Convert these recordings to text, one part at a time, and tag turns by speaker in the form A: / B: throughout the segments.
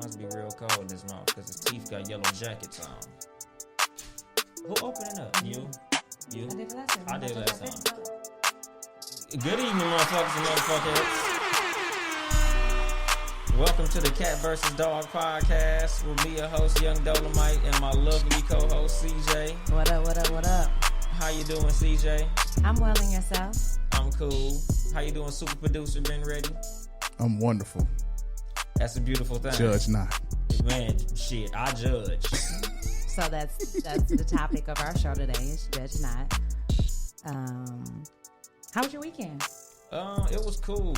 A: Must be real cold in this mouth because his teeth got yellow jackets on. Who opened it up? You? I did last time. Good evening, motherfuckers and motherfuckers. Welcome to the Cat vs. Dog podcast with me, your host, Yung Dolemite, and my lovely co-host, CJ.
B: What up?
A: How you doing, CJ?
B: I'm well, and yourself?
A: I'm cool. How you doing, super producer? Been ready?
C: I'm wonderful.
A: That's a beautiful thing.
C: Judge not.
A: Man, shit, I judge.
B: So that's the topic of our show today is Judge Not. How was your weekend?
A: It was cool.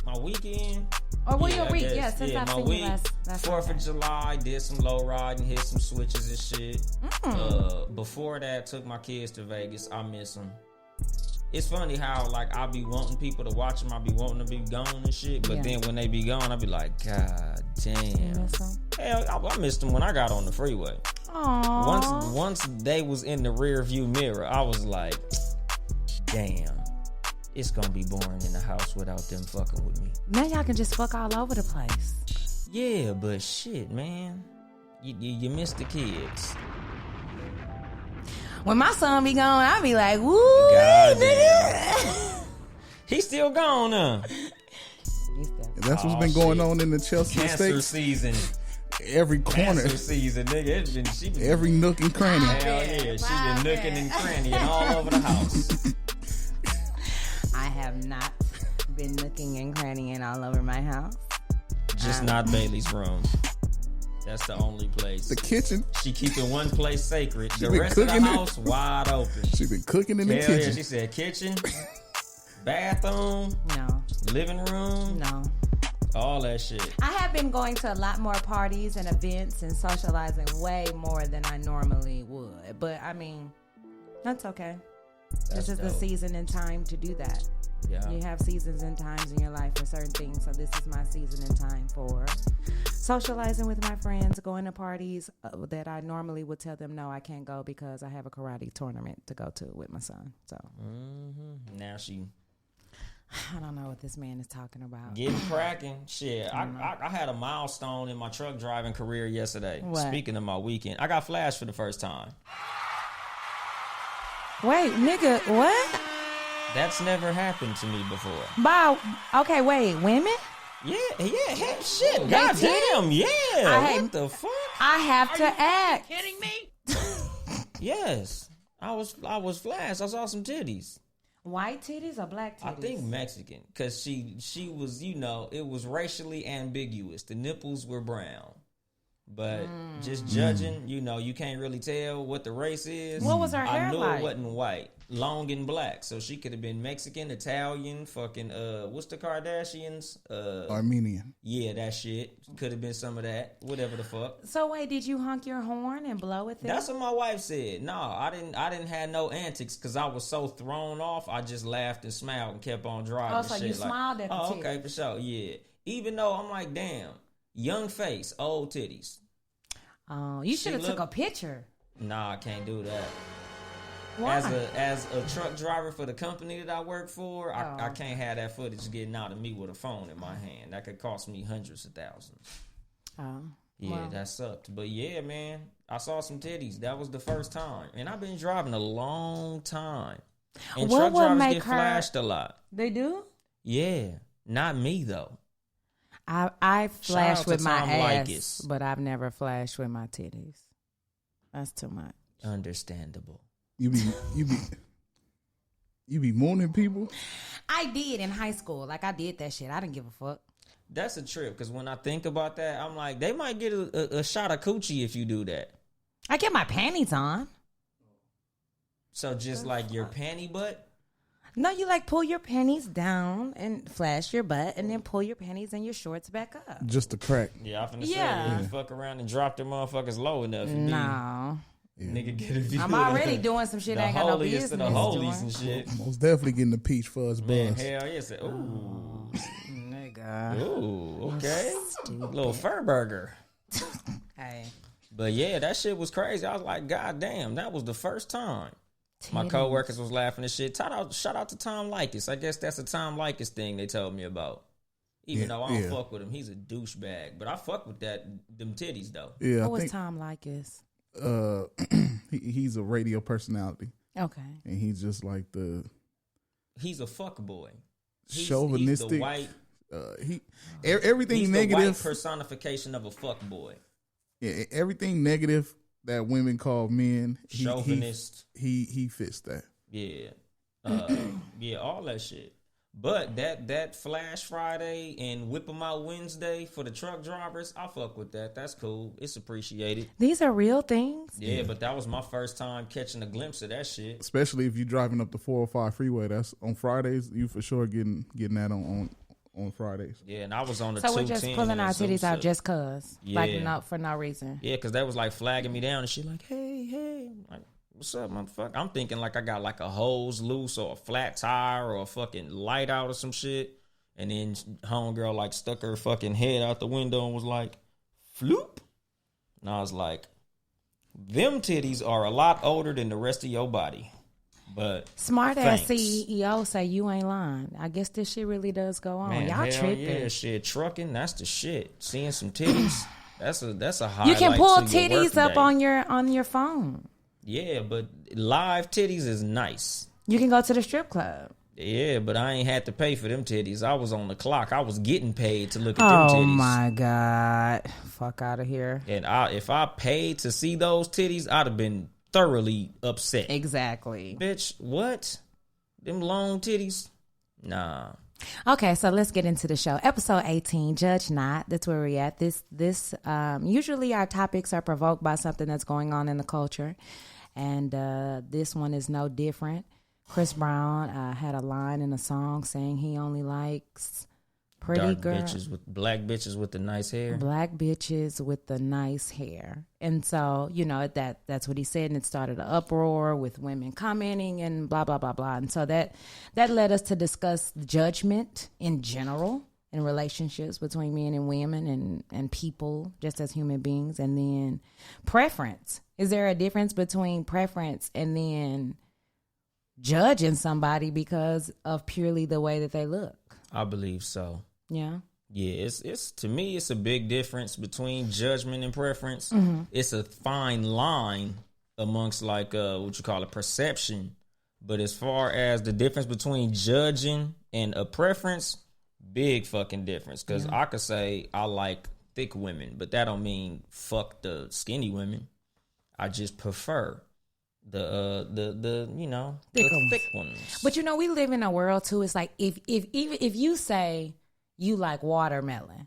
A: My weekend.
B: Or your week? Yeah, since I've seen you last
A: 4th of July, did some low riding, hit some switches and shit. Before that, took my kids to Vegas. I miss them. It's funny how, like, I be wanting people to watch them. I be wanting to be gone and shit. But then when they be gone, I be like, God damn. Hell, I missed them when I got on the freeway.
B: Aww.
A: Once they was in the rear view mirror, I was like, damn. It's gonna be boring in the house without them fucking with me.
B: Now y'all can just fuck all over the place.
A: Yeah, but shit, man. You miss the kids.
B: When my son be gone, I be like, woo,
A: nigga. He's still gone, huh?
C: That's what's been going on in the Chelsea
A: Cancer
C: States.
A: Season.
C: Every corner.
A: Cancer season, nigga. She been,
C: every nook and cranny.
A: Hell yeah. She been nooking and crannying all over the house.
B: I have not been nooking and crannying all over my house.
A: Just not Bailey's room. That's the only place.
C: The kitchen.
A: She keeping one place sacred. The rest of the house wide open.
C: She been cooking in the kitchen.
A: Yeah, she said kitchen, bathroom,
B: no,
A: living room,
B: no,
A: all that shit.
B: I have been going to a lot more parties and events and socializing way more than I normally would. But I mean, that's okay. This is the season and time to do that.
A: Yeah.
B: You have seasons and times in your life for certain things. So this is my season and time for socializing with my friends, going to parties that I normally would tell them no, I can't go because I have a karate tournament to go to with my son. So
A: now
B: I don't know what this man is talking about.
A: Getting cracking. Shit. I had a milestone in my truck driving career yesterday.
B: What? Speaking
A: of my weekend, I got flashed for the first time.
B: Wait, nigga, what?
A: That's never happened to me before.
B: Okay, wait, women?
A: Yeah, shit. Goddamn, yeah. What the fuck?
B: I have to ask.
D: Kidding me?
A: Yes. I was flashed. I saw some titties.
B: White titties or black titties?
A: I think Mexican. Because she was, it was racially ambiguous. The nipples were brown. But just judging, you can't really tell what the race is.
B: What was her hair
A: I knew
B: like?
A: It wasn't white. Long and black. So she could have been Mexican, Italian, fucking, what's the Kardashians?
C: Armenian.
A: Yeah, that shit. Could have been some of that. Whatever the fuck.
B: So wait, did you honk your horn and blow with it?
A: That's what my wife said. No, I didn't have no antics because I was so thrown off. I just laughed and smiled and kept on driving.
B: Oh, so you smiled at the titties.
A: Okay, for sure, yeah. Even though I'm like, damn, young face, old titties.
B: Oh, you should have took a picture.
A: Nah, I can't do that.
B: Why?
A: As a truck driver for the company that I work for, I can't have that footage getting out of me with a phone in my hand. That could cost me hundreds of thousands.
B: Oh.
A: Yeah,
B: wow.
A: That sucked. But yeah, man, I saw some titties. That was the first time. And I've been driving a long time. And truck drivers get flashed a lot.
B: They do?
A: Yeah. Not me, though.
B: I flash with my ass,
A: Likas.
B: but I've never flashed with my titties. That's too much.
A: Understandable.
C: You be mooning people?
B: I did in high school. Like, I did that shit. I didn't give a fuck.
A: That's a trip, because when I think about that, I'm like, they might get a shot of coochie if you do that.
B: I get my panties on.
A: So just like your panty butt?
B: No, you like pull your panties down and flash your butt and then pull your panties and your shorts back up.
C: Just a crack.
A: Yeah, I'm finna say, you fuck around and drop them motherfuckers low enough.
B: No.
A: Nigga, get a view.
B: I'm already doing some shit I ain't got no business
A: the holies and shit.
C: Most definitely getting the peach fuzz
A: Man,
C: buzz.
A: hell yes. Ooh.
B: Nigga.
A: Ooh, okay. Little fur burger.
B: Hey.
A: But yeah, that shit was crazy. I was like, God damn, that was the first time. My coworkers was laughing and shit. Shout out to Tom Likas. I guess that's a Tom Likas thing they told me about. Even though I don't fuck with him, he's a douchebag. But I fuck with them titties though.
C: Yeah,
B: what was Tom Likas?
C: He's a radio personality.
B: Okay,
C: and he's just like
A: he's a fuck boy.
C: Chauvinistic.
A: He's the white.
C: Everything
A: he's
C: negative.
A: The white personification of a fuck boy.
C: Yeah, everything negative that women call men.
A: Chauvinist.
C: He fits that.
A: Yeah, yeah, all that shit. But that Flash Friday and Whip 'em Out Wednesday for the truck drivers, I fuck with that. That's cool. It's appreciated.
B: These are real things.
A: Yeah, but that was my first time catching a glimpse of that shit.
C: Especially if you're driving up the 405 freeway. That's on Fridays. You for sure getting that on Fridays.
A: Yeah, and I was on the
B: So we're just pulling our titties out just cause, for no reason.
A: Yeah, because that was like flagging me down and shit. Like, hey, like, what's up, motherfucker? I'm thinking like I got like a hose loose or a flat tire or a fucking light out or some shit. And then homegirl like stuck her fucking head out the window and was like, floop. And I was like, them titties are a lot older than the rest of your body. But
B: smart ass CEO say you ain't lying. I guess this shit really does go on.
A: Man,
B: y'all tripping.
A: Yeah, shit, trucking, that's the shit. Seeing some titties, that's a highlight.
B: You can pull
A: to your
B: titties up
A: workday.
B: on your phone.
A: Yeah, but live titties is nice.
B: You can go to the strip club.
A: Yeah, but I ain't had to pay for them titties. I was on the clock. I was getting paid to look at them titties.
B: Oh my God. Fuck out of here.
A: And if I paid to see those titties, I'd have been thoroughly upset.
B: Exactly.
A: Bitch, what? Them long titties? Nah.
B: Okay, so let's get into the show. Episode 18, Judge Not. That's where we're at. This usually our topics are provoked by something that's going on in the culture. And this one is no different. Chris Brown had a line in a song saying he only likes pretty girls.
A: Black bitches with the nice hair.
B: Black bitches with the nice hair. And so, that's what he said, and it started an uproar with women commenting and blah, blah, blah, blah. And so that led us to discuss judgment in general in relationships between men and women and people just as human beings. And then preference. Is there a difference between preference and then judging somebody because of purely the way that they look?
A: I believe so.
B: Yeah.
A: Yeah, it's to me, it's a big difference between judgment and preference.
B: Mm-hmm.
A: It's a fine line amongst like what you call a perception. But as far as the difference between judging and a preference, big fucking difference. Because I could say I like thick women, but that don't mean fuck the skinny women. I just prefer the thick ones.
B: But we live in a world too. It's like if you say you like watermelon,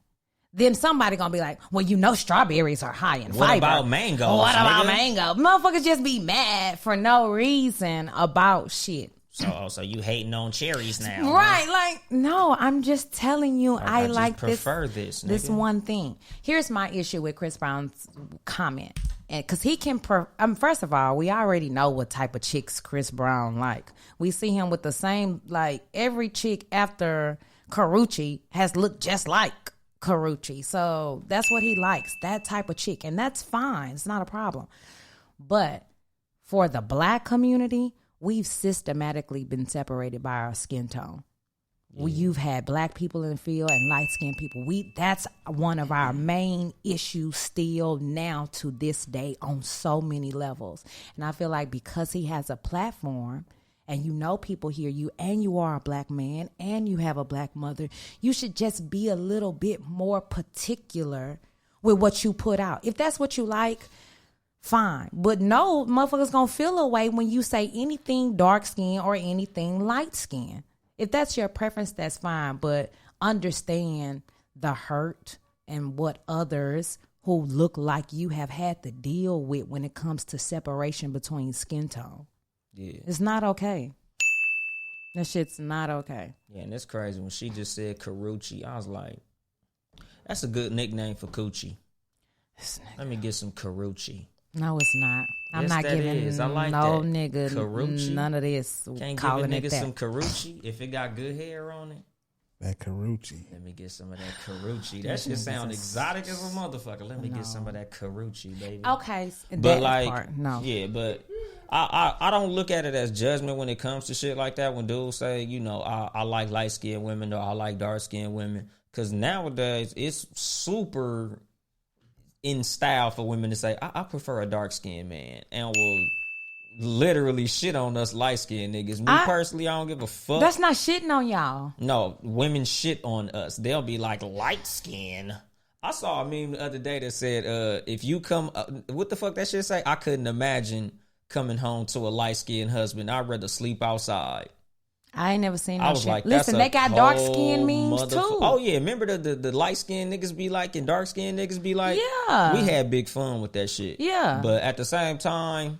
B: then somebody gonna be like, well, strawberries are high in fiber.
A: What about mango?
B: What about mango? Motherfuckers just be mad for no reason about shit.
A: So you hating on cherries now?
B: Right? Like, no, I'm just telling you, I like
A: prefer this
B: one thing. Here's my issue with Chris Brown's comment. And because he can, first of all, we already know what type of chicks Chris Brown like. We see him with the same, like every chick after Karrueche has looked just like Karrueche. So that's what he likes, that type of chick. And that's fine. It's not a problem. But for the black community, we've systematically been separated by our skin tone. You've had black people in the field and light-skinned people. That's one of our main issues still now to this day on so many levels. And I feel like because he has a platform and people hear you and you are a black man and you have a black mother, you should just be a little bit more particular with what you put out. If that's what you like, fine. But no, motherfuckers gonna feel a way when you say anything dark skin or anything light skin. If that's your preference, that's fine. But understand the hurt and what others who look like you have had to deal with when it comes to separation between skin tone.
A: Yeah.
B: It's not okay. That shit's not okay.
A: Yeah, and it's crazy. When she just said Karrueche, I was like, that's a good nickname for Coochie. Let me get some Karrueche.
B: No, it's not. I'm not giving
A: I like
B: no
A: that.
B: nigga
A: Karrueche.
B: none of this.
A: Can't
B: calling
A: give a nigga
B: it that.
A: some Karrueche if it got good hair on it.
C: That Karrueche.
A: Let me get some of that Karrueche. That shit sound exotic as a motherfucker. Let me get some of that Karrueche, baby.
B: Okay,
A: but like,
B: part, no.
A: Yeah, but I don't look at it as judgment when it comes to shit like that. When dudes say, I like light skinned women or I like dark skinned women, Because nowadays, it's super in style for women to say, I prefer a dark-skinned man. And will literally shit on us light-skinned niggas. Me personally, I don't give a fuck.
B: That's not shitting on y'all.
A: No, women shit on us. They'll be like, light-skinned. I saw a meme the other day that said, if you come... what the fuck that shit say? I couldn't imagine coming home to a light-skinned husband. I'd rather sleep outside.
B: I ain't never seen no shit.
A: Like,
B: listen, they got dark skin memes too.
A: Oh yeah, remember the light skinned niggas be like and dark skinned niggas be like?
B: Yeah.
A: We had big fun with that shit.
B: Yeah.
A: But at the same time,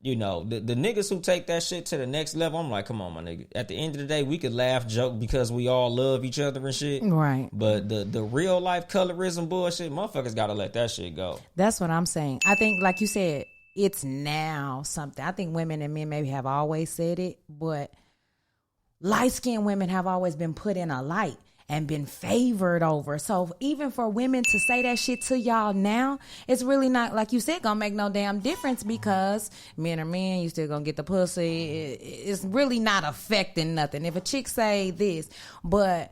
A: you know, the niggas who take that shit to the next level, I'm like, come on, my nigga. At the end of the day, we could laugh, joke because we all love each other and shit.
B: Right.
A: But the real life colorism bullshit, motherfuckers gotta let that shit go.
B: That's what I'm saying. I think, like you said, it's now something. I think women and men maybe have always said it, but light-skinned women have always been put in a light and been favored over. So even for women to say that shit to y'all now, it's really not, like you said, gonna make no damn difference because men are men, you still gonna get the pussy. It's really not affecting nothing. If a chick say this, but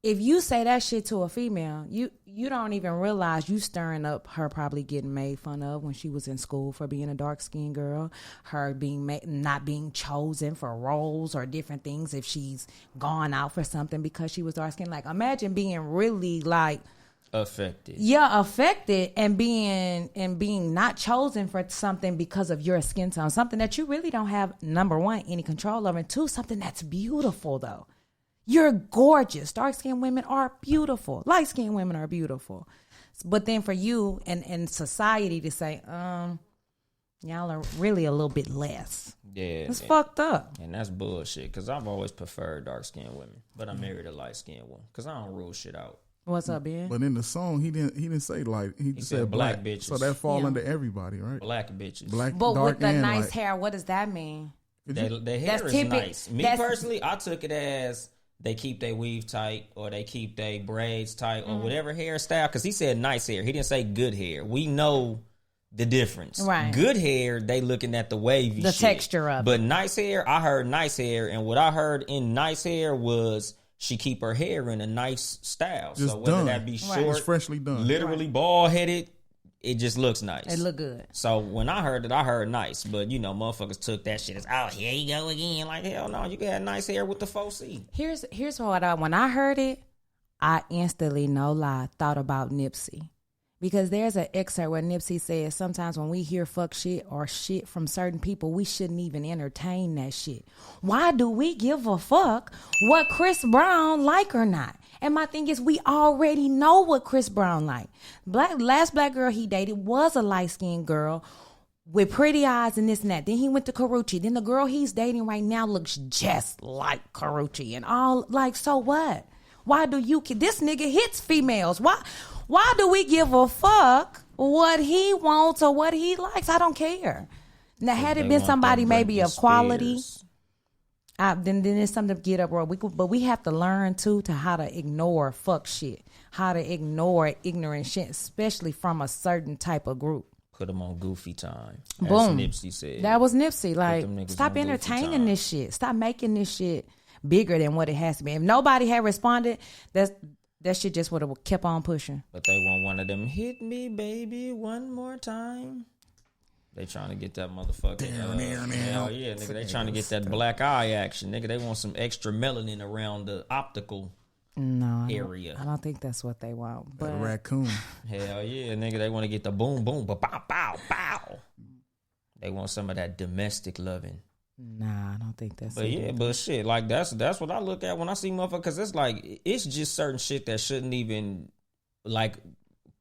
B: if you say that shit to a female, you don't even realize you stirring up her probably getting made fun of when she was in school for being a dark-skinned girl, her being not being chosen for roles or different things if she's gone out for something because she was dark-skinned. Like, imagine being really like
A: affected.
B: Yeah, affected and being not chosen for something because of your skin tone, something that you really don't have, number one, any control over, and two, something that's beautiful though. You're gorgeous. Dark-skinned women are beautiful. Light-skinned women are beautiful. But then for you and society to say, y'all are really a little bit less.
A: Yeah.
B: It's fucked up.
A: And that's bullshit, because I've always preferred dark-skinned women. But I married a light-skinned one, because I don't rule shit out.
B: What's up, Ben?
C: But in the song, he didn't say light. He just said black
A: bitches.
C: So that fall under everybody, right?
A: Black bitches.
C: Black,
B: but
C: dark,
B: with the
C: and
B: nice
C: light.
B: hair, what does that mean?
A: The hair is nice. Me personally, I took it as they keep their weave tight or they keep their braids tight or whatever hairstyle. Because he said nice hair. He didn't say good hair. We know the difference.
B: Right.
A: Good hair, they looking at the wavy
B: the
A: shit.
B: Texture of
A: But nice hair, I heard nice hair. And what I heard in nice hair was she keep her hair in a nice style.
C: Just
A: so whether
C: done.
A: that be short,
C: It's freshly done.
A: literally bald-headed, it just looks nice.
B: It look good.
A: So when I heard it, I heard nice. But, you know, motherfuckers took that shit as, oh, here you go again. Like, hell no, you can have nice hair with the 4C.
B: Here's what when I heard it, I instantly, no lie, thought about Nipsey. Because there's an excerpt where Nipsey says sometimes when we hear fuck shit or shit from certain people, we shouldn't even entertain that shit. Why do we give a fuck what Chris Brown like or not? And my thing is, we already know what Chris Brown like. Last black girl he dated was a light-skinned girl with pretty eyes and this and that. Then he went to Karrueche. Then the girl he's dating right now looks just like Karrueche. And all, like, so what? Why do you... This nigga hits females. Why do we give a fuck what he wants or what he likes? I don't care. Now, had it been somebody maybe of quality... then it's something to get up, bro. But we have to learn too to how to ignore fuck shit, how to ignore ignorant shit, especially from a certain type of group.
A: Put them on goofy time.
B: Boom.
A: As Nipsey said.
B: That was Nipsey. Like, stop
A: on
B: entertaining this shit. Stop making this shit bigger than what it has to be. If nobody had responded, that shit just would have kept on pushing.
A: But they want one of them, hit me, baby, one more time. They trying to get that motherfucker. Hell yeah, nigga. They trying to get that black eye action, nigga. They want some extra melanin around the optical area.
B: I don't think that's what they want. But
C: that raccoon.
A: Hell yeah, nigga. They want to get the boom, boom, ba bow, bow, bow. They want some of that domestic loving.
B: Nah, I don't think that's.
A: But yeah, but shit, like that's what I look at when I see motherfuckers. Cause it's like it's just certain shit that shouldn't even like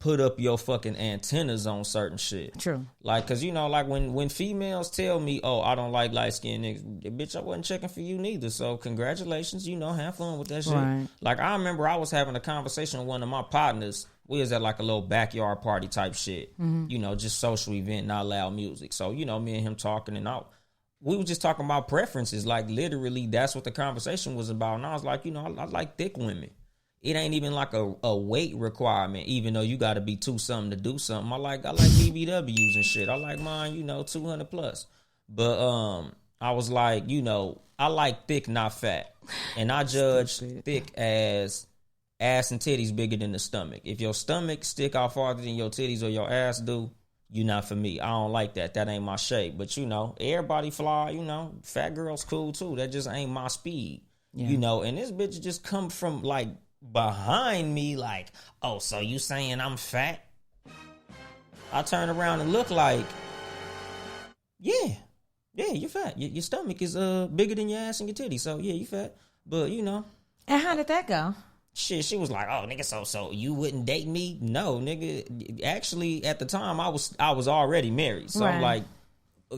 A: put up your fucking antennas on certain shit.
B: True.
A: Like, cause you know, like when females tell me, oh, I don't like light skinned niggas, bitch, I wasn't checking for you neither. So congratulations, you know, have fun with that shit.
B: Right.
A: Like I remember I was having a conversation with one of my partners. We was at like a little backyard party type shit. Mm-hmm. You know, just social event, not loud music. So, you know, me and him talking and all. We were just talking about preferences. Like literally that's what the conversation was about. And I was like, you know, I like thick women. It ain't even like a weight requirement, even though you got to be 2-something to do something. I like BBWs and shit. I like mine, you know, 200 plus. But I was like, you know, I like thick, not fat, and I judge thick as ass and titties bigger than the stomach. If your stomach stick out farther than your titties or your ass do, you not for me. I don't like that. That ain't my shape. But you know, everybody fly. You know, fat girls cool too. That just ain't my speed. Yeah. You know, and this bitch just come from like behind me, like, oh, so you saying I'm fat? I turn around and look like, yeah, you're fat. Your stomach is bigger than your ass and your titties. So yeah, you fat. But you know.
B: And how did that go?
A: Shit, she was like, oh, nigga, so you wouldn't date me? No, nigga. Actually, at the time, I was already married. So I'm like,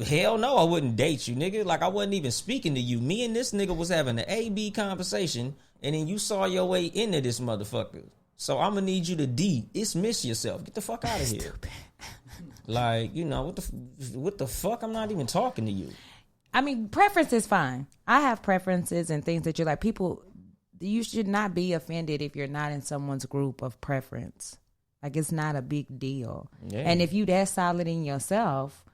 A: hell no, I wouldn't date you, nigga. Like, I wasn't even speaking to you. Me and this nigga was having an A-B conversation, and then you saw your way into this motherfucker. So I'm gonna need you to dismiss yourself. Get the fuck out of here. Stupid. Like, you know, what the fuck? I'm not even talking to you.
B: I mean, preference is fine. I have preferences and things that you like. People... You should not be offended if you're not in someone's group of preference. Like, it's not a big deal. Yeah. And if you that solid in yourself,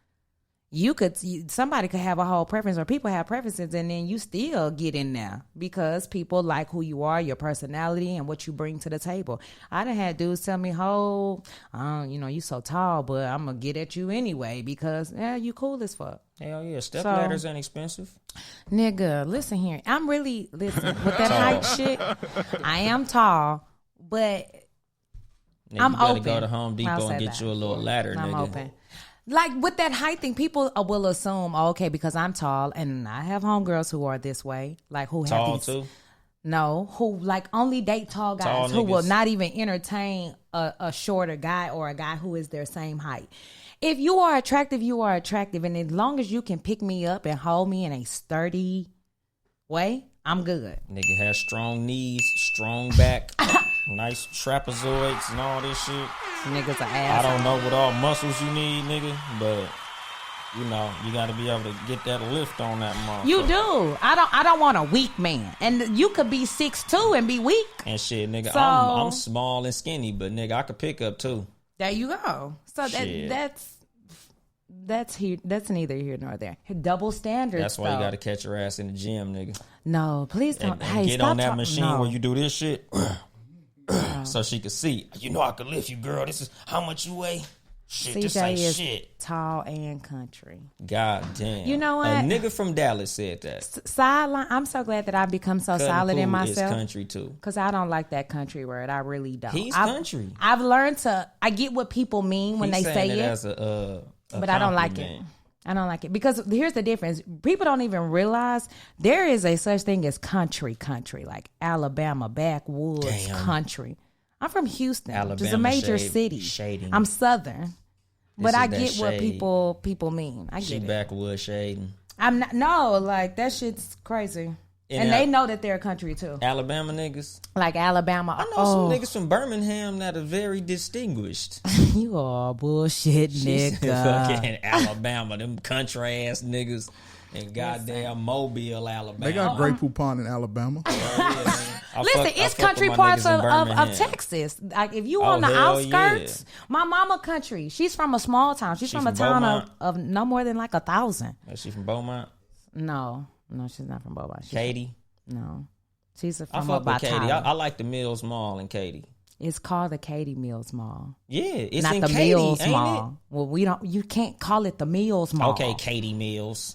B: somebody could have a whole preference, or people have preferences, and then you still get in there because people like who you are, your personality, and what you bring to the table. I done had dudes tell me, you so tall, but I'm going to get at you anyway because, you cool as fuck.
A: Hell yeah, step ladders ain't expensive.
B: Nigga, listen here. With that height shit, I am tall, but
A: nigga,
B: I'm
A: you better
B: open.
A: Go to Home Depot and get you a little ladder,
B: I'm
A: nigga.
B: Open. Like, with that height thing, people will assume, okay, because I'm tall, and I have homegirls who are this way, like who
A: tall
B: have these,
A: too?
B: No, who like only date tall guys who will not even entertain a shorter guy or a guy who is their same height. If you are attractive, you are attractive. And as long as you can pick me up and hold me in a sturdy way, I'm good.
A: Nigga has strong knees, strong back, nice trapezoids and all this shit.
B: Niggas are ass.
A: I don't know what all muscles you need, nigga, but you know, you got to be able to get that lift on that motherfucker.
B: You do. I don't want a weak man. And you could be 6'2" and be weak.
A: And shit, nigga, I'm small and skinny, but nigga, I could pick up too.
B: There you go. So that's neither here nor there. Double standards.
A: That's why you got to catch your ass in the gym, nigga.
B: No, please don't.
A: And get on that machine where you do this shit, so she could see. You know I could lift you, girl. This is how much you weigh. Shit,
B: CJ
A: this ain't
B: is
A: shit.
B: Tall and country.
A: God damn.
B: You know what?
A: A nigga from Dallas said that.
B: Sideline. I'm so glad that I've become so solid in myself.
A: Is country too.
B: Because I don't like that country word. I really don't.
A: He's country.
B: I've learned to. I get what people mean when they say it.
A: As a
B: but I don't like it. I don't like it because here's the difference. People don't even realize there is a such thing as country, like Alabama backwoods country. I'm from Houston, which is a major city.
A: Shading.
B: I'm Southern, but I get what people mean. I get it.
A: Backwoods shading.
B: I'm not. No, like that shit's crazy. And they know that they're a country too.
A: Alabama niggas?
B: Like Alabama.
A: I know some niggas from Birmingham that are very distinguished.
B: You are bullshit, nigga.
A: Fucking Alabama, them country ass niggas. And goddamn Mobile, Alabama.
C: They got Grey Poupon in Alabama.
B: Listen, it's country parts of Texas. Like if you on the outskirts, my mama country. She's from a small town. She's from a town of no more than like 1,000.
A: Is she from Beaumont?
B: No, she's not from Beaumont.
A: Katy?
B: No. She's from
A: I fuck with Katy. I like the Mills Mall in Katy.
B: It's called the Katy Mills Mall.
A: Yeah, it's
B: not
A: in
B: the
A: Katy,
B: Mills
A: ain't
B: Mall.
A: It?
B: Well, you can't call it the Mills Mall.
A: Okay, Katy Mills.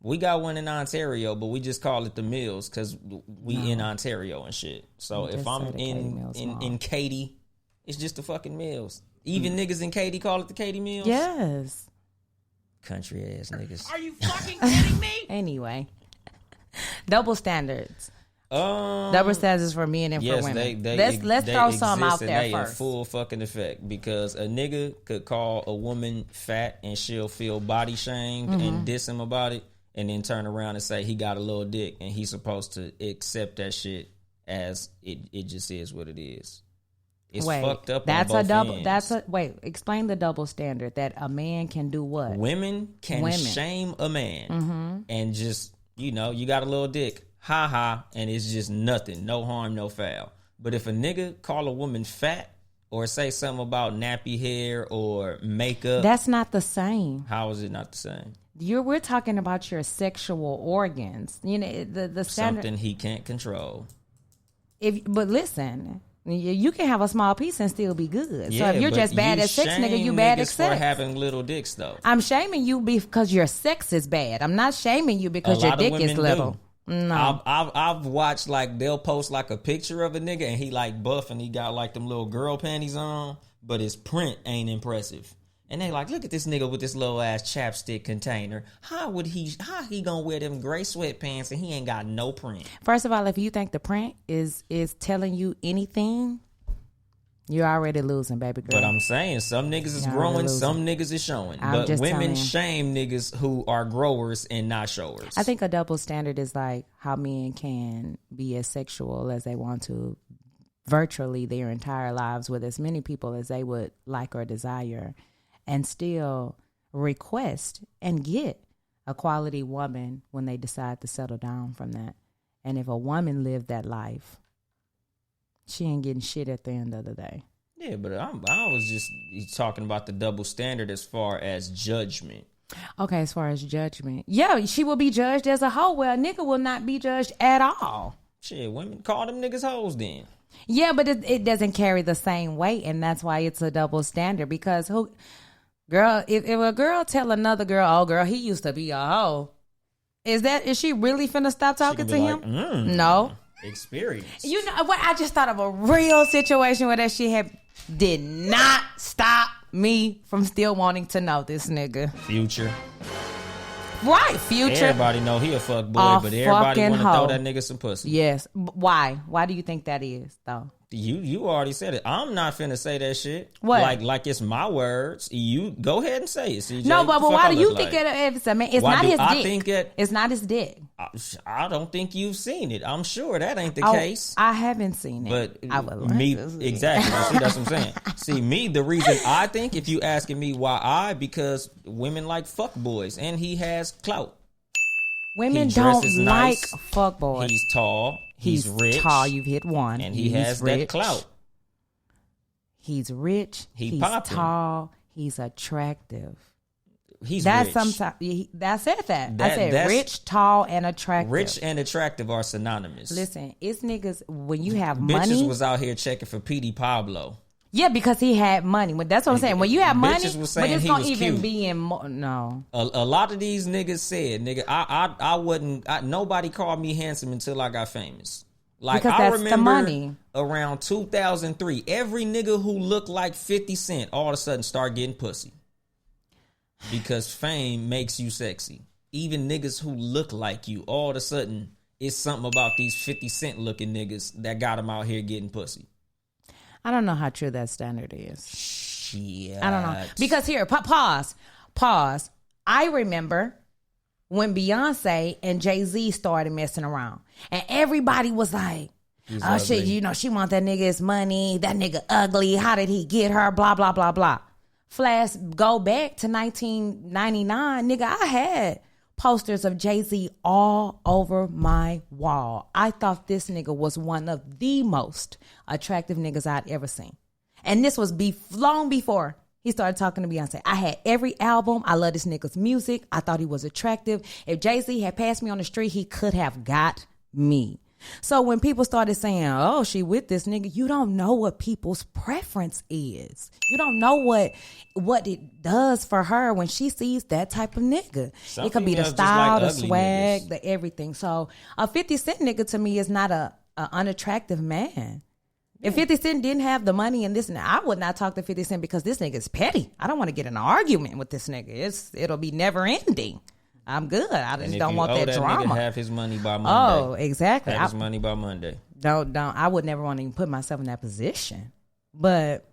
A: We got one in Ontario, but we just call it the Mills because we in Ontario and shit. So if I'm in Katy, it's just the fucking Mills. Even niggas in Katy call it the Katy Mills?
B: Yes.
A: Country ass niggas.
B: Are you fucking kidding me? Anyway. Double standards. Double standards for men and for women. Let's throw some out there
A: they
B: first.
A: In full fucking effect because a nigga could call a woman fat and she'll feel body shamed and diss him about it. And then turn around and say he got a little dick and he's supposed to accept that shit as it just is what it is. It's fucked up on both ends.
B: Explain the double standard that a man can do what?
A: Women can shame a man and just, you got a little dick. Ha ha. And it's just nothing. No harm, no foul. But if a nigga call a woman fat or say something about nappy hair or makeup.
B: That's not the same.
A: How is it not the same?
B: We're talking about your sexual organs. The standard,
A: something he can't control.
B: But listen, You can have a small piece and still be good.
A: Yeah,
B: so if you're
A: but
B: just bad
A: you
B: at sex, nigga, you
A: shame
B: bad at
A: niggas
B: sex.
A: for having little dicks, though.
B: I'm shaming you because your sex is bad. I'm not shaming you because your dick is little. No.
A: I've watched, like, they'll post like a picture of a nigga and he like buff and he got like them little girl panties on, but his print ain't impressive. And they like, look at this nigga with this little ass chapstick container. How he gonna wear them gray sweatpants and he ain't got no print?
B: First of all, if you think the print is telling you anything, you're already losing, baby girl.
A: But I'm saying some niggas is growing, some niggas is showing. But women shame niggas who are growers and not showers.
B: I think a double standard is like how men can be as sexual as they want to virtually their entire lives with as many people as they would like or desire, and still request and get a quality woman when they decide to settle down from that. And if a woman lived that life, she ain't getting shit at the end of the day.
A: Yeah, but I was just talking about the double standard as far as judgment.
B: Okay, as far as judgment. Yeah, she will be judged as a hoe. Well, a nigga will not be judged at all.
A: Shit, women call them niggas hoes then.
B: Yeah, but it doesn't carry the same weight, and that's why it's a double standard. Because girl, if a girl tell another girl, oh girl, he used to be a hoe, is she really finna stop talking to him?
A: Like,
B: no.
A: Experience.
B: You know what? I just thought of a real situation where that shit did not stop me from still wanting to know this nigga.
A: Future.
B: Right, Future.
A: Everybody know he a fuck boy, but everybody want to throw that nigga some pussy.
B: Yes. Why? Why do you think that is, though?
A: You already said it. I'm not finna say that shit.
B: What?
A: Like it's my words. You go ahead and say it, CJ.
B: No, but why do you think it's a man? It's not his dick. It's not his dick.
A: I don't think you've seen it. I'm sure that ain't the case.
B: I haven't seen it.
A: But
B: I would
A: exactly. See, that's what I'm saying. See, me, the reason I think, if you asking me why because women like fuck boys and he has clout.
B: Women don't like
A: nice.
B: fuck boys.
A: He's tall. He's rich.
B: Tall. You've hit one.
A: And he's has rich. That clout.
B: He's rich. He's
A: popping.
B: Tall. He's attractive.
A: That's
B: rich. Sometimes that's it. I said rich, tall, and attractive.
A: Rich and attractive are synonymous.
B: Listen, it's niggas when you have
A: Bitches
B: money.
A: Bitches was out here checking for P.D. Pablo.
B: Yeah, because he had money. That's what I'm saying. When you have money,
A: was saying
B: but it's
A: he
B: gonna
A: was
B: even
A: cute.
B: be in no.
A: A lot of these niggas said, nigga, I wouldn't. Nobody called me handsome until I got famous. Like
B: because
A: I
B: that's
A: remember
B: the money.
A: Around 2003, every nigga who looked like 50 Cent all of a sudden start getting pussy. Because fame makes you sexy. Even niggas who look like you, all of a sudden, it's something about these 50 Cent looking niggas that got them out here getting pussy.
B: I don't know how true that standard is.
A: Shit.
B: I don't know. Because here, pause. I remember when Beyonce and Jay-Z started messing around. And everybody was like, oh, shit, you know, she want that nigga's money. That nigga ugly. How did he get her? Blah, blah, blah, blah. Flash, go back to 1999. Nigga, I had posters of Jay-Z all over my wall. I thought this nigga was one of the most attractive niggas I'd ever seen. And this was long before he started talking to Beyonce. I had every album. I love this nigga's music. I thought he was attractive. If Jay-Z had passed me on the street, he could have got me. So when people started saying, oh, she with this nigga, you don't know what people's preference is. You don't know what it does for her when she sees that type of nigga. It could be the style, the swag, niggas. The everything. So a 50 Cent nigga to me is not a unattractive man. Yeah. If 50 Cent didn't have the money and this and that, I would not talk to 50 Cent because this nigga is petty. I don't want to get in an argument with this nigga. It'll be never ending. I'm good. I just don't want that drama.
A: Nigga have his money by Monday.
B: Oh, exactly.
A: Have his money by Monday.
B: Don't. I would never want to even put myself in that position. But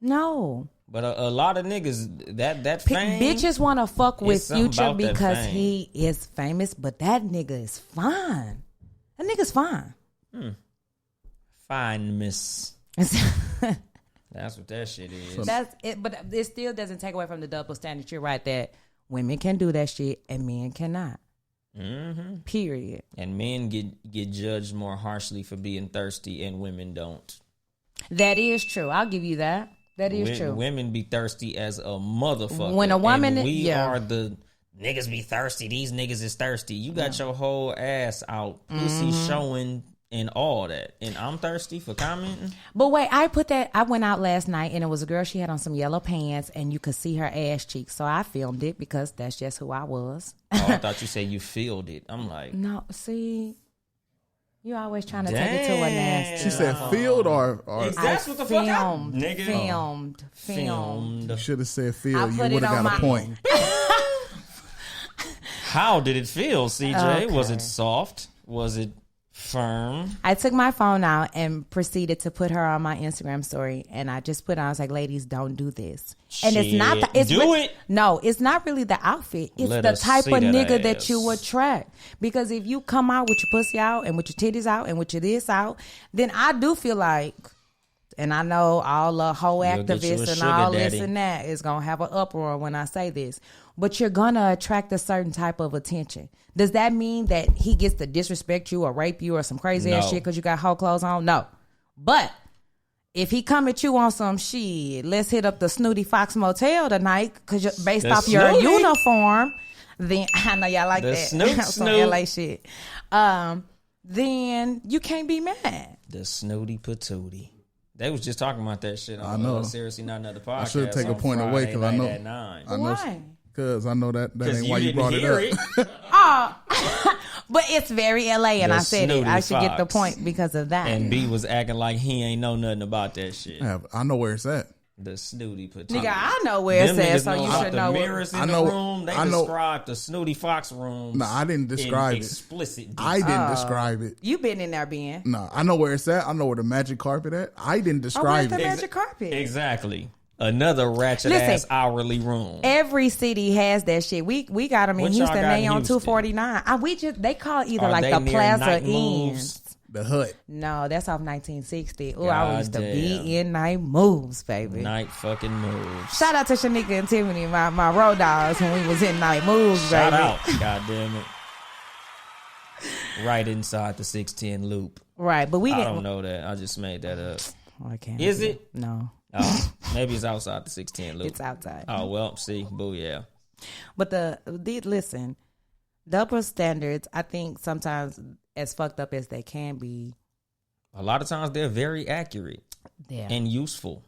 B: no.
A: But a lot of niggas that fame,
B: bitches want to fuck with Future because he is famous. But that nigga is fine. That nigga's fine.
A: Fine, miss. That's what that shit is.
B: That's it. But it still doesn't take away from the double standard. You're right that women can do that shit and men cannot.
A: Mm-hmm.
B: Period.
A: And men get judged more harshly for being thirsty and women don't.
B: That is true. I'll give you that. That is true.
A: Women be thirsty as a motherfucker.
B: When a woman...
A: And we are the... Niggas be thirsty. These niggas is thirsty. You got your whole ass out. Pussy showing and all that. And I'm thirsty for commenting.
B: But wait, I went out last night and it was a girl, she had on some yellow pants and you could see her ass cheeks. So I filmed it because that's just who I was.
A: Oh, I thought you said you filled it. I'm like.
B: No, see, you always trying to take it to a nasty.
C: She said field or
A: That's what the fuck I nigga.
B: Filmed.
C: You should have said field. You
B: put
C: would
B: it
C: have
B: on
C: got a
B: my-
C: point.
A: How did it feel, CJ? Was
B: Okay.
A: it soft? Was it firm?
B: I took my phone out and proceeded to put her on my Instagram story, and I just put on. I was like, "Ladies, don't do this." And it's not.
A: Shit.
B: It's
A: Do it.
B: No, it's not really the outfit. It's
A: Let
B: the
A: us
B: type
A: see
B: of
A: that
B: nigga that
A: ass.
B: you attract. Because if you come out with your pussy out and with your titties out and with your this out, then I do feel like. And I know all the whole
A: You'll get you a
B: activists and
A: sugar
B: all
A: daddy.
B: this and that is going to have an uproar when I say this. But you're going to attract a certain type of attention. Does that mean that he gets to disrespect you or rape you or some crazy ass
A: No.
B: shit because you got whole clothes on? No. But if he come at you on some shit, let's hit up the Snooty Fox Motel tonight because based
A: The
B: off your
A: Snooty?
B: uniform, then I know y'all like
A: The
B: that.
A: Snoot
B: Some
A: Snoot.
B: LA shit. Then you can't be mad.
A: The snooty patootie. They was just talking about that shit on
C: I know.
A: Seriously Not Another Podcast.
C: I should take a
A: on
C: point away
A: Friday
C: because I
A: night
C: know.
A: at 9.
C: I know.
B: Why?
C: Because I know that
A: Because
C: ain't
A: you
C: why you
A: didn't
C: brought it
A: hear
C: up.
B: Oh, but it's very LA, and
A: The
B: I said it.
A: Snooty
B: I should get the
A: Fox.
B: point because of that.
A: And B was acting like he ain't know nothing about that shit.
C: I know where it's at.
A: The snooty patootie.
B: Nigga, I know where
A: Them
B: it's at,
A: niggas
B: so you
A: about
B: should
A: the
B: know.
A: mirrors in
C: I know-
A: the room. They
C: I know-
A: described the Snooty Fox room.
C: No, I didn't describe
A: in
C: it.
A: explicit
C: I
A: detail.
C: didn't describe it.
B: You been in there, Ben?
C: No, I know where it's at. I know where the magic carpet at. I didn't
B: Oh, where's
C: describe
B: the
C: it.
B: magic carpet?
A: Exactly. Another ratchet
B: Listen,
A: ass hourly room.
B: Every city has that shit. We got them in
A: What y'all
B: Houston.
A: got
B: They
A: in
B: on
A: Houston?
B: 249. They call it either
A: Are
B: like
A: they
B: the
A: near
B: Plaza
A: Night
B: Inn.
A: Moves?
C: The hut.
B: No, that's off 1960. Oh, I used to
A: Goddamn.
B: be in Night Moves, baby.
A: Night fucking moves.
B: Shout out to Shanika and Tiffany, my road dogs, when we was in Night Moves,
A: Shout
B: baby.
A: out. God damn it. Right inside the 610 loop.
B: Right, but we
A: I
B: didn't.
A: don't know that. I just made that up.
B: Oh, I can't.
A: Is it?
B: No,
A: Oh, maybe it's outside the 610 loop.
B: it's outside.
A: Oh, well, see. Booyah.
B: But listen, double standards, I think sometimes as fucked up as they can be,
A: A lot of times they're very accurate
B: yeah.
A: and useful.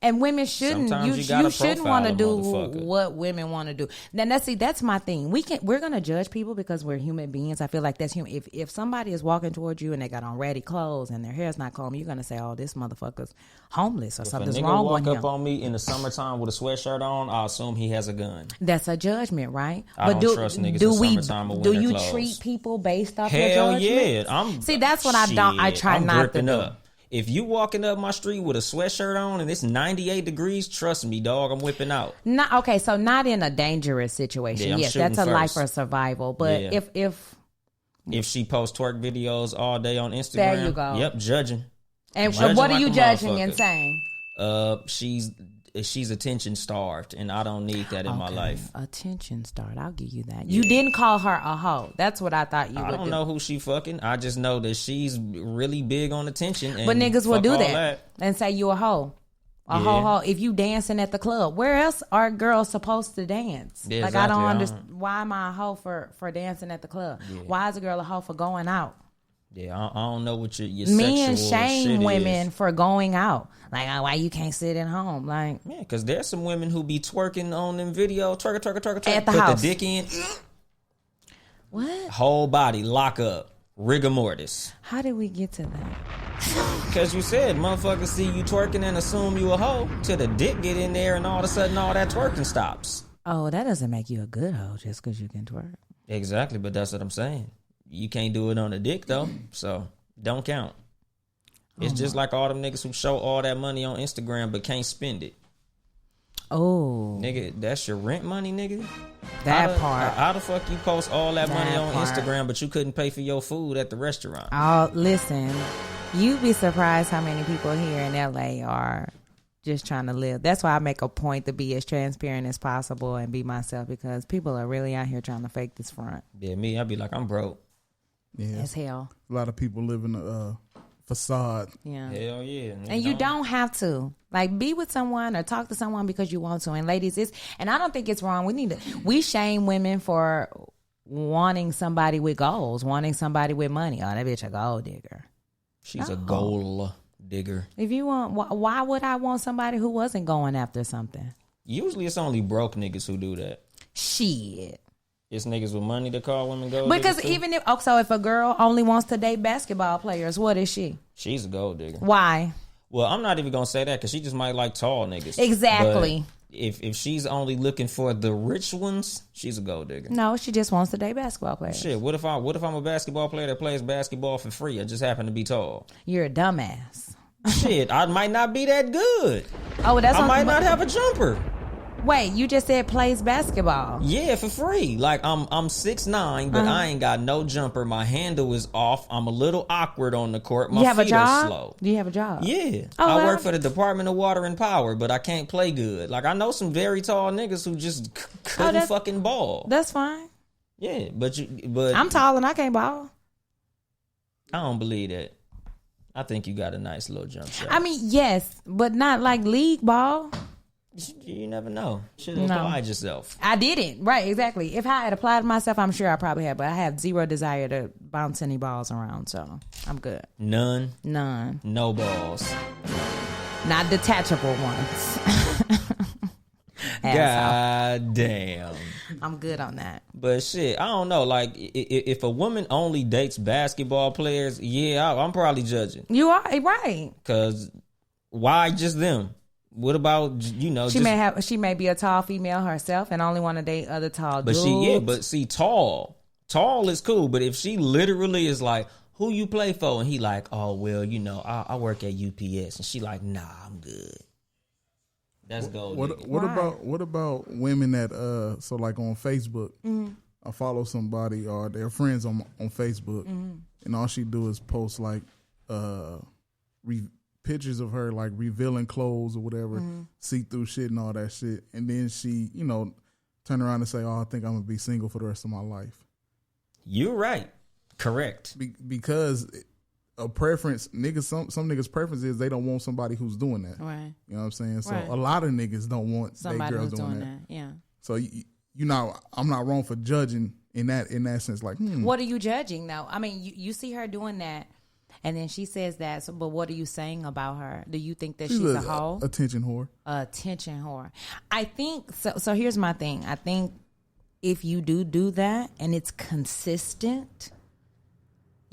B: And women shouldn't.
A: Sometimes
B: You
A: you gotta
B: shouldn't
A: profile
B: want to
A: a
B: do
A: motherfucker.
B: what women want to do. Now that's my thing. We're gonna judge people because we're human beings. I feel like that's human. If somebody is walking towards you and they got on ratty clothes and their hair's not combed, you're gonna say, "Oh, this motherfucker's homeless or
A: If a
B: something's
A: nigga
B: wrong
A: walk
B: with
A: up
B: him."
A: on me in the summertime with a sweatshirt on, I assume he has a gun.
B: That's a judgment, right?
A: I don't trust niggas
B: do
A: in
B: we
A: summertime with
B: do
A: winter
B: you
A: clothes.
B: treat people based off your
A: Hell
B: judgment?
A: yeah.
B: See, that's what I don't. I try
A: I'm
B: not to
A: gripping
B: do.
A: up. If you walking up my street with a sweatshirt on and it's 98 degrees, trust me, dog, I'm whipping out.
B: Not okay. So not in a dangerous situation.
A: Yeah, I'm
B: yes,
A: shooting
B: that's a life
A: first.
B: or survival. But
A: Yeah.
B: if
A: If she posts twerk videos all day on Instagram,
B: There you go.
A: Yep, judging.
B: and
A: Judging
B: what are
A: like
B: you
A: a
B: judging
A: motherfucker.
B: and saying?
A: She's attention starved, and I don't need that in my
B: Okay,
A: life.
B: Attention start. I'll give you that. You didn't call her a hoe. That's what I thought you
A: I
B: would
A: don't
B: do.
A: know who she fucking. I just know that she's really big on attention. And
B: But niggas will
A: fuck
B: do
A: all
B: that and say you a hoe. A
A: Yeah.
B: hoe. If you dancing at the club, where else are girls supposed to dance?
A: Yeah,
B: like I don't
A: exactly.
B: understand. Why am I a hoe for dancing at the club? Why is a girl a hoe for going out?
A: Yeah, I don't know what your
B: Men
A: sexual
B: shame
A: shit
B: women
A: is.
B: for going out. Like, oh, why you can't sit at home? Like,
A: Yeah, because there's some women who be twerking on them video, twerk,
B: At the
A: put
B: house.
A: the dick in,
B: what?
A: whole body lock up, rigor mortis.
B: How did we get to that?
A: Because you said motherfuckers see you twerking and assume you a hoe till the dick get in there and all of a sudden all that twerking stops.
B: Oh, that doesn't make you a good hoe just because you can twerk.
A: Exactly, but that's what I'm saying. You can't do it on the dick though, so don't count. It's just like all them niggas who show all that money on Instagram but can't spend it.
B: Oh,
A: Nigga, that's your rent money, nigga.
B: that part.
A: How the fuck you post all that money
B: That
A: on
B: part.
A: Instagram but you couldn't pay for your food at the restaurant?
B: Oh, listen, you'd be surprised how many people here in LA are just trying to live. That's why I make a point to be as transparent as possible and be myself, because people are really out here trying to fake this front
A: Yeah, me, I'd be like, I'm broke.
C: Yeah,
B: as hell.
C: a lot of people live in a facade.
B: Yeah.
A: Hell yeah. nigga,
B: And you don't have to like be with someone or talk to someone because you want to. And ladies, and I don't think it's wrong. We shame women for wanting somebody with goals, wanting somebody with money. Oh, that bitch a gold digger.
A: She's a gold digger.
B: If you want, why would I want somebody who wasn't going after something?
A: Usually it's only broke niggas who do that.
B: Shit.
A: It's niggas with money to call women gold
B: Because
A: diggers too.
B: even if a girl only wants to date basketball players, what is she?
A: She's a gold digger.
B: Why?
A: Well, I'm not even gonna say that because she just might like tall niggas.
B: Exactly.
A: But if she's only looking for the rich ones, she's a gold digger.
B: No, she just wants to date basketball players.
A: Shit, what if I'm a basketball player that plays basketball for free? I just happen to be tall.
B: You're a dumbass.
A: Shit, I might not be that good.
B: Oh, that's
A: I might not have a jumper.
B: Wait, you just said plays basketball.
A: Yeah, for free. Like I'm 6'9", but I ain't got no jumper. My handle is off. I'm a little awkward on the court. My
B: You have a
A: feet are
B: job?
A: slow.
B: Do you have a job?
A: Yeah.
B: Oh,
A: I
B: well.
A: work for the Department of Water and Power, but I can't play good. Like I know some very tall niggas who just couldn't fucking ball.
B: That's fine.
A: Yeah, but
B: I'm tall and I can't ball.
A: I don't believe that. I think you got a nice little jump shot.
B: I mean, yes, but not like league ball.
A: You never know. Should have applied yourself.
B: I didn't. Right, exactly. If I had applied myself, I'm sure I probably had, but I have zero desire to bounce any balls around, so I'm good.
A: None.
B: No
A: balls.
B: Not detachable ones.
A: God damn.
B: I'm good on that.
A: But shit, I don't know. Like, if a woman only dates basketball players, yeah, I'm probably judging.
B: You are right.
A: Because why just them? What about,
B: She may be a tall female herself and only want to date other tall dudes.
A: But see, tall is cool. But if she literally is like, who you play for? And he like, oh, well, I work at UPS. And she like, nah, I'm good. That's gold.
C: What about women that so like on Facebook, I follow somebody or their friends on Facebook, and all she do is post like pictures of her like revealing clothes or whatever, see through shit and all that shit, and then she turn around and say, "Oh, I think I'm gonna be single for the rest of my life." You're
A: right, correct.
C: Because a preference, niggas, some niggas' preference is they don't want somebody who's doing that.
B: Right.
C: You know what I'm saying? So
B: right.
C: a lot of niggas don't want
B: somebody
C: girls
B: who's
C: doing that.
B: Yeah.
C: So I'm not wrong for judging in that sense. Like,
B: what are you judging though? I mean, you see her doing that, and then she says that. So, but what are you saying about her? Do you think that she's a hoe?
C: Attention whore.
B: Attention whore. I think so. So here's my thing. I think if you do that and it's consistent.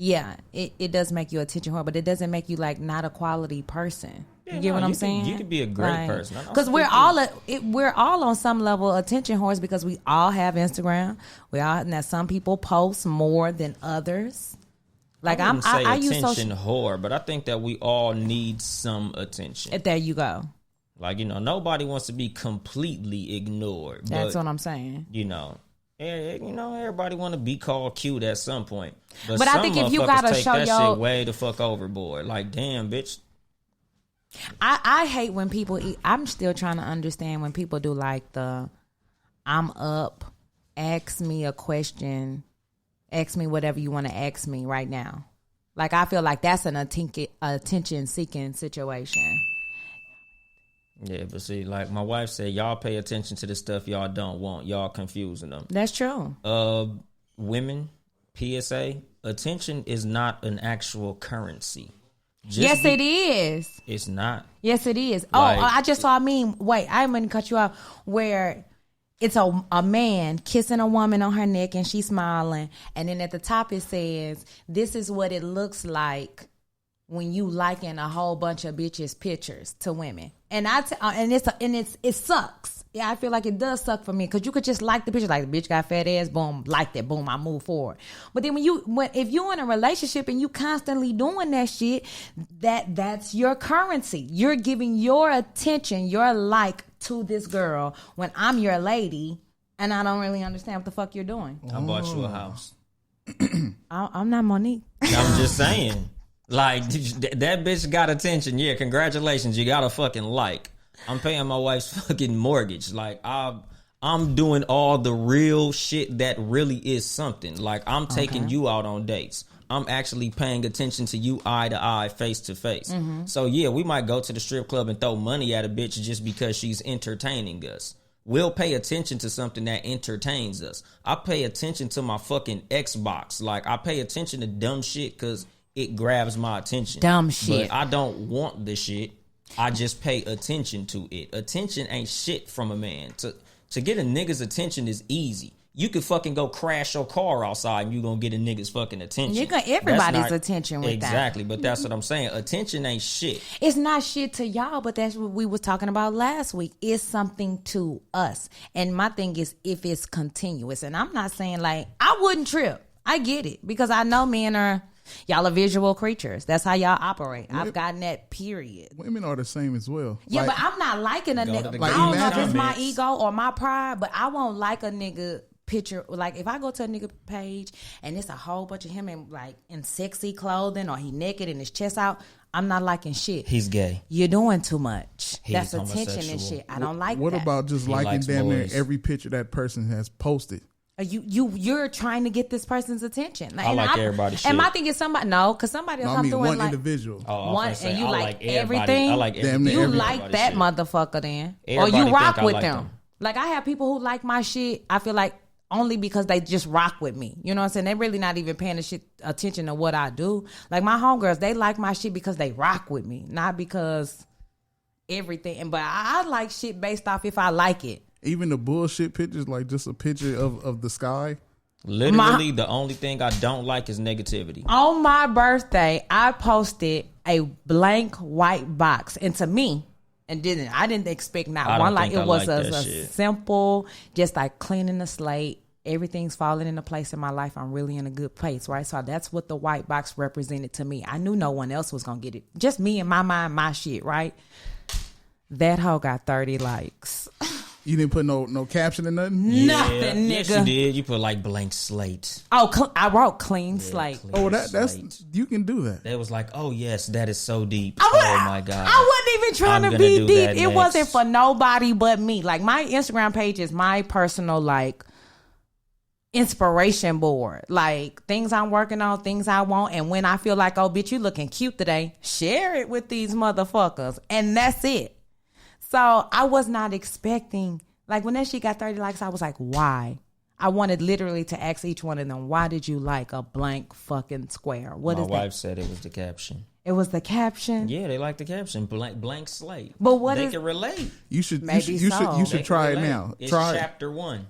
B: Yeah, it does make you a attention whore, but it doesn't make you like not a quality person. You get what I'm saying?
A: You could be a great person.
B: Because we're all on some level attention whores because we all have Instagram. Now some people post more than others. Like
A: I use
B: attention
A: whore, but I think that we all need some attention.
B: There you go.
A: Like nobody wants to be completely ignored.
B: That's what I'm saying.
A: Everybody want to be called cute at some point. But
B: I think if you gotta
A: take
B: show
A: that
B: your
A: shit way the fuck overboard. Like, damn, bitch.
B: I hate when people eat. I'm still trying to understand when people do like the I'm up, ask me a question, ask me whatever you want to ask me right now. Like, I feel like that's an attention-seeking situation.
A: Yeah, but see, like my wife said, y'all pay attention to the stuff y'all don't want. Y'all confusing them.
B: That's true.
A: Women, PSA, attention is not an actual currency.
B: It is.
A: It's not.
B: Yes, it is.
A: Like,
B: I just saw a meme. Wait, I didn't mean to cut you off. Where it's a man kissing a woman on her neck and she's smiling. And then at the top it says, this is what it looks like when you liking a whole bunch of bitches' pictures to women. And it sucks. Yeah, I feel like it does suck for me because you could just like the picture, like the bitch got fat ass, boom, like that, boom, I move forward. But then if you're in a relationship and you constantly doing that shit, that's your currency. You're giving your attention, your like to this girl when I'm your lady, and I don't really understand what the fuck you're doing.
A: I bought you a house.
B: I'm not Monique.
A: I'm just saying. Like, that bitch got attention. Yeah, congratulations. You got a fucking like. I'm paying my wife's fucking mortgage. Like, I'm doing all the real shit that really is something. Like, I'm taking you out on dates. I'm actually paying attention to you eye to eye, face to face. Mm-hmm. So, yeah, we might go to the strip club and throw money at a bitch just because she's entertaining us. We'll pay attention to something that entertains us. I pay attention to my fucking Xbox. Like, I pay attention to dumb shit because it grabs my attention.
B: Dumb shit.
A: But I don't want the shit. I just pay attention to it. Attention ain't shit from a man. To get a nigga's attention is easy. You could fucking go crash your car outside and you gonna get a nigga's fucking attention.
B: You got everybody's attention with
A: exactly, but that's what I'm saying. Attention ain't shit.
B: It's not shit to y'all, but that's what we was talking about last week. It's something to us. And my thing is if it's continuous. And I'm not saying like, I wouldn't trip. I get it. Because I know men y'all are visual creatures. That's how y'all operate. I've gotten that, period.
C: Women are the same as well.
B: Yeah,
C: like,
B: but I'm not liking a nigga.
C: Like,
B: I don't know if it's
A: comments.
B: my ego or my pride, but I won't like a nigga picture. Like if I go to a nigga page and it's a whole bunch of him in sexy clothing or he naked and his chest out, I'm not liking shit.
A: He's gay.
B: You're doing too much.
A: He's
B: That's attention and shit. I don't like
C: what
B: that.
C: about just
A: He
C: liking
A: likes
C: damn near
A: boys.
C: every picture that person has posted?
B: You're trying to get this person's attention.
A: I like everybody's shit.
B: And my thing is somebody because somebody will
C: No, I
B: come
C: mean
B: through
C: one
B: and like
C: individual.
A: Oh,
B: one, and you like everything.
A: I like
C: Damn
A: everything.
C: near
B: You
C: everybody.
B: like that motherfucker then,
A: Everybody
B: or you rock
A: think I
B: with
A: like
B: them.
A: them.
B: Like I have people who like my shit. I feel like only because they just rock with me. You know what I'm saying? They're really not even paying attention to what I do. Like my homegirls, they like my shit because they rock with me, not because everything. But I like shit based off if I like it.
C: Even the bullshit pictures, like just a picture of the sky.
A: Literally, the only thing I don't like is negativity.
B: On my birthday, I posted a blank white box, and to me, I didn't expect
A: I
B: not
A: don't
B: one. Like
A: think
B: it
A: I
B: was
A: like
B: a
A: that shit.
B: simple, just like cleaning the slate. Everything's falling into place in my life. I'm really in a good place, right? So that's what the white box represented to me. I knew no one else was gonna get it. Just me in my mind, my shit, right? That hoe got 30 likes.
C: You didn't put no caption or nothing?
B: Nothing,
A: Yes,
B: nigga.
A: you did. You put like blank slate.
B: Oh, I wrote clean slate.
A: clean.
C: Oh, that's
A: Slate.
C: you can do that.
A: They was like, oh yes, that is so deep.
B: Oh
A: My god.
B: I wasn't even trying
A: I'm
B: to
A: gonna
B: be
A: do
B: deep.
A: that
B: It
A: next.
B: wasn't for nobody but me. Like my Instagram page is my personal like inspiration board. Like things I'm working on, things I want, and when I feel like, oh bitch, you looking cute today, share it with these motherfuckers. And that's it. So I was not expecting, like when that shit got 30 likes, I was like, why? I wanted literally to ask each one of them, why did you like a blank fucking square? What
A: My
B: is
A: wife
B: that?
A: said it was the caption.
B: It was the caption.
A: Yeah, they like the caption. Blank slate.
B: But what
A: they
B: is-
A: can relate.
C: You should
B: Maybe
C: you
B: so.
C: should
A: They
C: try
A: can
C: it
A: relate.
C: now.
A: It's
C: Try
A: chapter 1.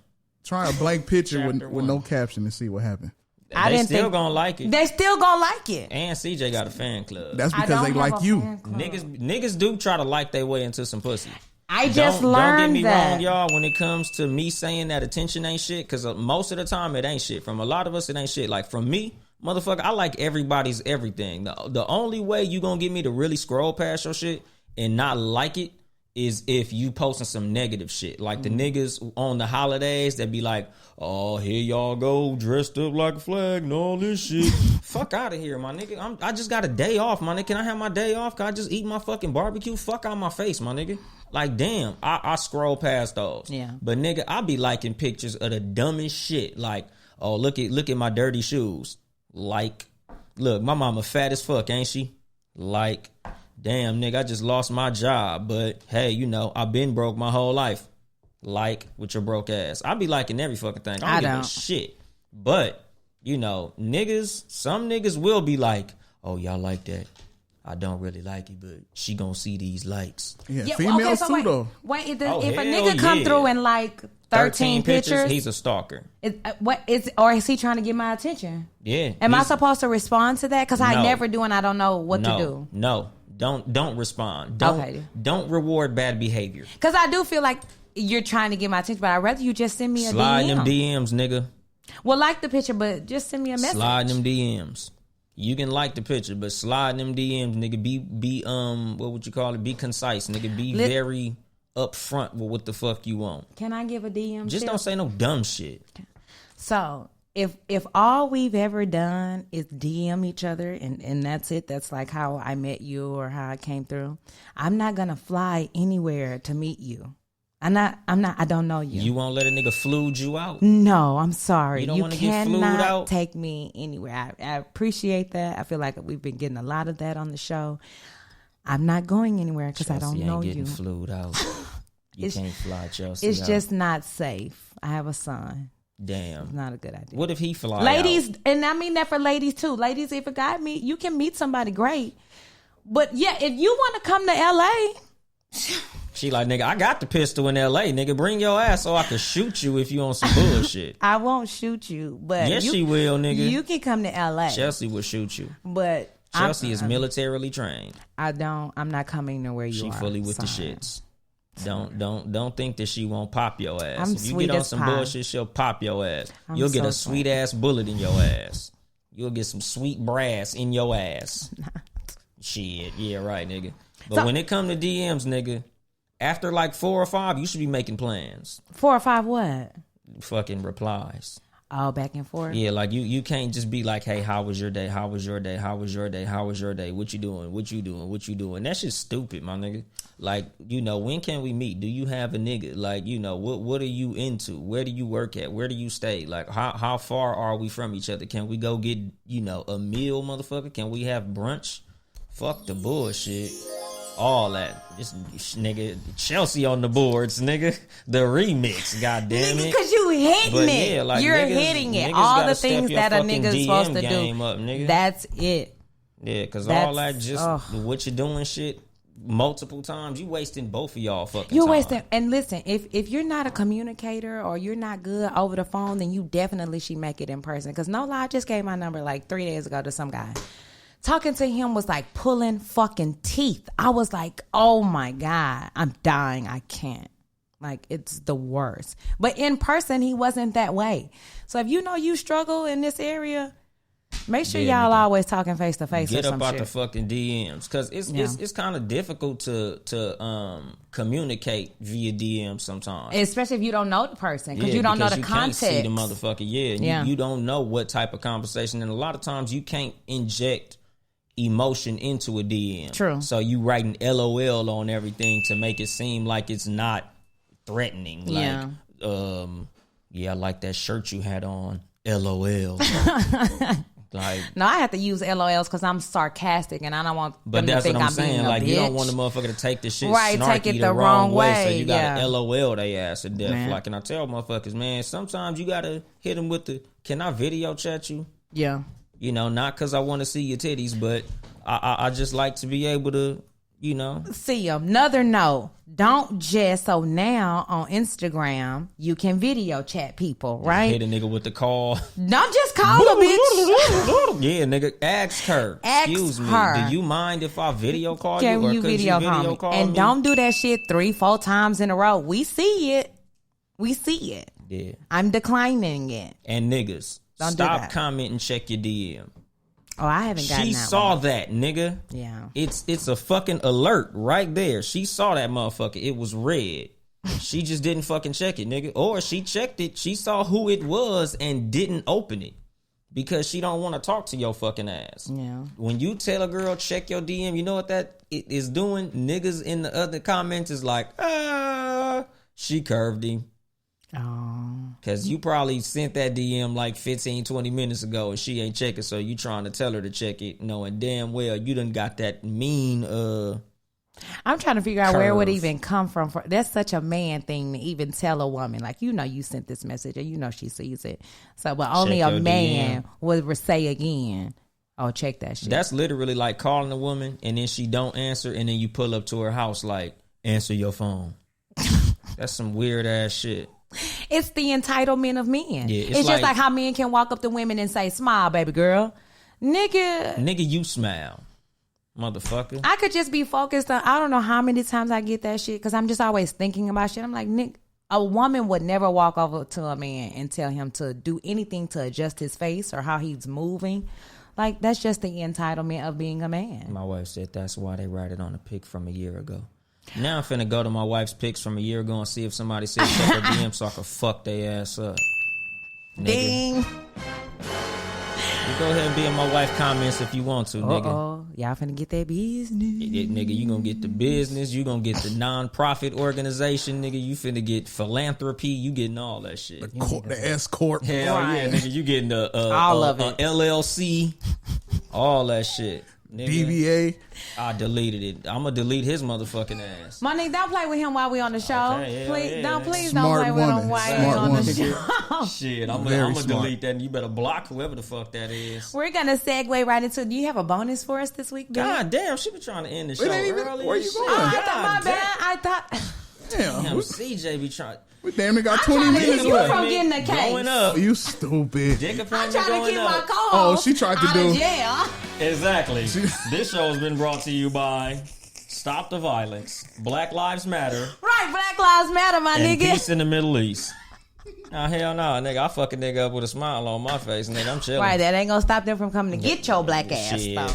C: a blank picture
A: Chapter
C: with
A: 1.
C: no caption and see what happens.
B: I
A: They
B: didn't
A: still
B: think-
A: gonna like it.
B: They still gonna like it.
A: And CJ got a fan club.
C: That's
B: I
C: because
B: don't
C: they
B: have
C: like
B: a
C: you.
B: fan club.
A: Niggas do try to like their way into some pussy.
B: I just
A: don't
B: learned
A: get me
B: that.
A: wrong, y'all, when it comes to me saying that attention ain't shit, because most of the time it ain't shit. From a lot of us, it ain't shit. Like from me, motherfucker, I like everybody's everything. The only way you gonna get me to really scroll past your shit and not like it is if you posting some negative shit. Like the niggas on the holidays that be like, oh, here y'all go, dressed up like a flag and all this shit. Fuck out of here, my nigga. I just got a day off, my nigga. Can I have my day off? Can I just eat my fucking barbecue? Fuck out my face, my nigga. Like, damn, I scroll past those.
B: Yeah.
A: But nigga, I be liking pictures of the dumbest shit. Like, oh, look at my dirty shoes. Like, look, my mama fat as fuck, ain't she? Like, damn, nigga, I just lost my job. But hey, you know, I've been broke my whole life. Like, with your broke ass. I be liking every fucking thing. I don't give a shit. But, you know, some niggas will be like, oh, y'all like that. I don't really like it, but she gonna see these likes.
C: Yeah, females too though.
B: Wait, if
A: Oh,
B: a
A: hell
B: nigga come
A: yeah.
B: through and like 13 pictures,
A: he's a stalker.
B: or is he trying to get my attention?
A: Yeah.
B: Am I
A: he's-
B: supposed to respond to that? Because I
A: No.
B: never do, and I don't know what to do.
A: No, don't respond.
B: Okay.
A: Don't reward bad behavior.
B: Because I do feel like you're trying to get my attention, but I'd rather you just send me a
A: Slide
B: DM.
A: them DMs, nigga.
B: Well, like the picture, but just send me a message.
A: Slide them DMs. You can like the picture, but slide them DMs, nigga. Be what would you call it? Be concise, nigga. Be very upfront with what the fuck you want.
B: Can I give a DM?
A: Just
B: tip?
A: don't say no dumb shit.
B: So if all we've ever done is DM each other and that's it, that's like how I met you or how I came through, I'm not gonna fly anywhere to meet you. I don't know you.
A: You won't let a nigga flude you out.
B: No, I'm sorry.
A: You don't
B: You
A: wanna get flued
B: cannot
A: out?
B: take me anywhere. I appreciate that. I feel like we've been getting a lot of that on the show. I'm not going anywhere because I don't
A: Chelsea
B: know
A: ain't getting
B: you.
A: flued out. You can't fly, Chelsea.
B: It's
A: out.
B: just not safe. I have a son.
A: Damn.
B: It's not a good idea.
A: What if he fly
B: Ladies,
A: out?
B: and I mean that for ladies too. Ladies, if a guy you can meet somebody great. But yeah, if you want to come to LA.
A: She like, nigga, I got the pistol in LA, nigga. Bring your ass so I can shoot you if you on some bullshit.
B: I won't shoot you, but
A: yes, she will, nigga.
B: You can come to LA.
A: Chelsea will shoot you.
B: But
A: Chelsea is militarily trained.
B: I'm not coming to where you
A: she
B: are.
A: She fully with
B: Sorry.
A: the shits. Don't think that she won't pop your ass.
B: I'm
A: if you
B: sweet
A: get on
B: as
A: some
B: pie.
A: bullshit, she'll pop your ass.
B: I'm
A: You'll get
B: so
A: a sweet ass bullet in your ass. You'll get some sweet brass in your ass. Shit, yeah, right, nigga. But when it come to DMs, nigga, after like 4 or 5, you should be making plans.
B: 4 or 5 what?
A: Fucking replies.
B: Oh, back and forth.
A: Yeah, like you can't just be like, hey, how was your day? How was your day? How was your day? How was your day? What you doing? What you doing? What you doing? That shit's stupid, my nigga. Like, when can we meet? Do you have a nigga? Like, what are you into? Where do you work at? Where do you stay? Like, how far are we from each other? Can we go get, a meal, motherfucker? Can we have brunch? Fuck the bullshit. All that. This nigga, Chelsea on the boards, nigga. The remix, goddamn it.
B: Because you hitting
A: But
B: it.
A: yeah, like
B: You're
A: niggas,
B: hitting it.
A: niggas
B: All
A: gotta
B: the
A: step
B: things
A: your
B: that a
A: fucking
B: nigga's
A: DM
B: supposed to
A: game
B: do.
A: up, nigga.
B: That's it.
A: Yeah, because
B: That's-
A: all that just what you doing shit multiple times, you wasting both of y'all fucking
B: You're
A: time.
B: wasting. And listen, if you're not a communicator or you're not good over the phone, then you definitely should make it in person. Because no lie, I just gave my number like 3 days ago to some guy. Talking to him was like pulling fucking teeth. I was like, oh my God, I'm dying. I can't. Like, it's the worst. But in person, he wasn't that way. So if you struggle in this area, make sure y'all always talking face to face.
A: Get
B: or
A: up
B: some
A: out
B: shit.
A: the fucking DMs, because it's kind of difficult to communicate via DMs sometimes.
B: Especially if you don't know the person, because you don't know the context.
A: Can't see the motherfucker.
B: Yeah.
A: You don't know what type of conversation, and a lot of times you can't inject emotion into a DM.
B: True.
A: So you writing LOL on everything to make it seem like it's not threatening.
B: Yeah.
A: Like, I like that shirt you had on. LOL. Like,
B: no, I have to use LOLs because I'm sarcastic and I don't want them to think I'm being a
A: like,
B: bitch.
A: you don't want the motherfucker to take the shit
B: Right,
A: snarky
B: take it the wrong way.
A: So you gotta
B: yeah.
A: LOL they ass to death.
B: Man.
A: Like, and I tell motherfuckers, man, sometimes you gotta hit them with the, can I video chat you?
B: Yeah.
A: Not because I want to see your titties, but I just like to be able to,
B: See them. Another note. Don't just, so now on Instagram, you can video chat people, right?
A: Hit a nigga with the call.
B: Don't just call a bitch.
A: Yeah, nigga, ask her. Excuse me,
B: her.
A: do you mind if I video call
B: Can
A: you? Or
B: you
A: could
B: video
A: you
B: call
A: video
B: me?
A: call
B: And
A: me?
B: don't do that shit 3-4 times in a row. We see it.
A: Yeah.
B: I'm declining it.
A: And niggas,
B: Don't do
A: stop
B: that.
A: commenting, check your DM.
B: Oh, I haven't gotten
A: She
B: that
A: saw
B: one.
A: that, nigga.
B: Yeah.
A: It's a fucking alert right there. She saw that motherfucker. It was red. She just didn't fucking check it, nigga. Or she checked it. She saw who it was and didn't open it because she don't want to talk to your fucking ass.
B: Yeah.
A: When you tell a girl check your DM, you know what that is doing? Niggas in the other comments is like, she curved him.
B: Oh.
A: Because you probably sent that DM like 15, 20 minutes ago and she ain't checking, so you trying to tell her to check it, knowing damn well you done got that mean
B: I'm trying to figure out where it would
A: curve.
B: even come from. That's such a man thing to even tell a woman. Like, you sent this message and she sees it. So, but only
A: Check
B: a
A: your
B: man would say again, oh, check that shit.
A: That's literally like calling a woman and then she don't answer and then you pull up to her house like, answer your phone. That's some weird ass shit.
B: It's the entitlement of men.
A: Yeah,
B: it's just like how men can walk up to women and say, smile, baby girl. Nigga,
A: you smile. Motherfucker.
B: I could just be focused on, I don't know how many times I get that shit because I'm just always thinking about shit. I'm like, Nick, a woman would never walk over to a man and tell him to do anything to adjust his face or how he's moving. Like, that's just the entitlement of being a man.
A: My wife said that's why they write it on a pic from a year ago. Now I'm finna go to my wife's pics from a year ago and see if somebody said check her DM so I can fuck their ass up. Nigga.
B: Ding.
A: You go ahead and be in my wife's comments if you want to, nigga.
B: Uh-oh. Y'all finna get that business.
A: Nigga, you gonna get the business, you gonna get the non-profit organization, nigga. You finna get philanthropy, you getting all that shit.
C: The S corp.
A: Hell yeah, nigga, you getting the
B: all of it.
A: LLC, all that shit.
C: DBA.
A: I deleted it. I'm gonna delete his motherfucking ass.
B: Monique, don't play with him while we on the show.
A: Okay,
B: Please don't
C: Smart
B: play with him
C: woman.
B: while
C: Smart
B: we on the
C: woman.
B: show.
A: Shit, I'm
C: Very
A: gonna
C: smart.
A: delete that, and you better block whoever the fuck that is.
B: We're gonna segue right into. Do you have a bonus for us this week, Bill?
A: God damn, she been trying to end the show
C: ain't even-
A: early.
C: where
A: as
C: you
A: shit.
C: going?
B: Oh, I
A: God
B: thought my
A: damn.
B: bad. I thought.
C: Damn,
A: CJ be trying.
C: we damn near got
B: I'm
C: 20
B: trying to
C: minutes
B: keep you
C: left.
B: from getting the case.
A: Going up.
C: You stupid.
A: Dick
B: I'm
A: appointment
B: trying to
A: going
B: keep my
A: up.
B: co-host
C: Oh, she tried to
B: out
C: do-
B: of jail.
A: Exactly. This show has been brought to you by Stop the Violence, Black Lives Matter,
B: Right, Black Lives Matter, my
A: and
B: nigga.
A: Peace in the Middle East. Nah, hell no, nigga. I fuck a nigga up with a smile on my face, nigga. I'm chilling.
B: Right, that ain't gonna stop them from coming to get your black ass,
A: Shit.
B: though.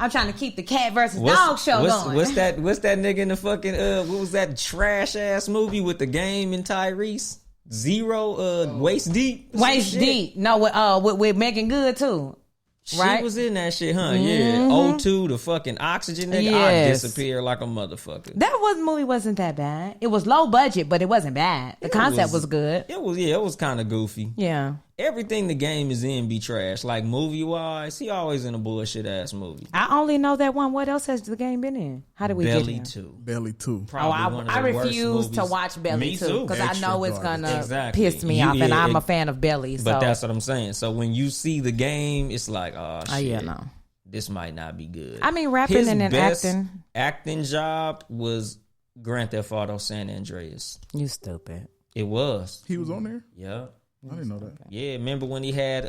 B: I'm trying to keep the cat versus dog show going.
A: What's that nigga in the fucking what was that trash ass movie with the game and Tyrese? Zero waist deep.
B: Waist
A: Shit.
B: deep. No, with Megan Good too.
A: She
B: Right?
A: was in that shit, huh? Yeah. O2, the fucking oxygen nigga. I
B: Yes.
A: disappeared like a motherfucker.
B: That movie wasn't that bad. It was low budget, but it wasn't bad. The concept was good.
A: It was kind of goofy.
B: Yeah.
A: Everything the game is in be trash. Like movie wise, he always in a bullshit ass movie.
B: I only know that one. What else has the game been in? How did we get
A: Belly
B: here?
A: 2.
C: Belly 2.
A: Probably one of
B: I
A: the worst
B: refuse to
A: movies.
B: watch Belly
A: Me
B: too because I
C: Extra
B: know it's
C: garbage.
B: gonna
A: Exactly.
B: piss me
A: You-
B: off, and
A: yeah,
B: I'm a fan of Belly. So.
A: But that's what I'm saying. So when you see the game, it's like, oh shit,
B: yeah, no.
A: this might not be good.
B: I mean, rapping
A: His
B: and then
A: best
B: acting.
A: acting job was Grand Theft Auto San Andreas.
B: You stupid.
A: It was.
C: He was on there?
A: Yeah.
C: I didn't know that.
A: Yeah, remember when he had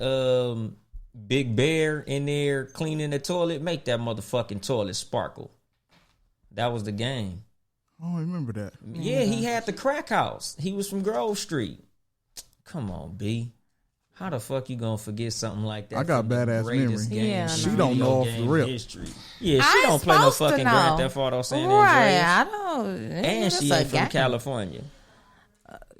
A: Big Bear in there cleaning the toilet? Make that motherfucking toilet sparkle. That was the game.
C: Oh, I remember that.
A: Yeah, he had the crack house. He was from Grove Street. Come on, B. How the fuck you gonna forget something like that?
C: I got
A: from the
C: badass
A: greatest
C: memory.
A: game
B: Yeah, I
A: in
C: She
B: know.
C: don't
A: video
C: know off the
A: game
C: rip.
A: history. Yeah,
B: I
A: she
B: ain't
A: don't play no
B: supposed to
A: fucking
B: know.
A: Grand Theft Auto San
B: Right,
A: Andreas.
B: I don't.
A: And she ain't from California.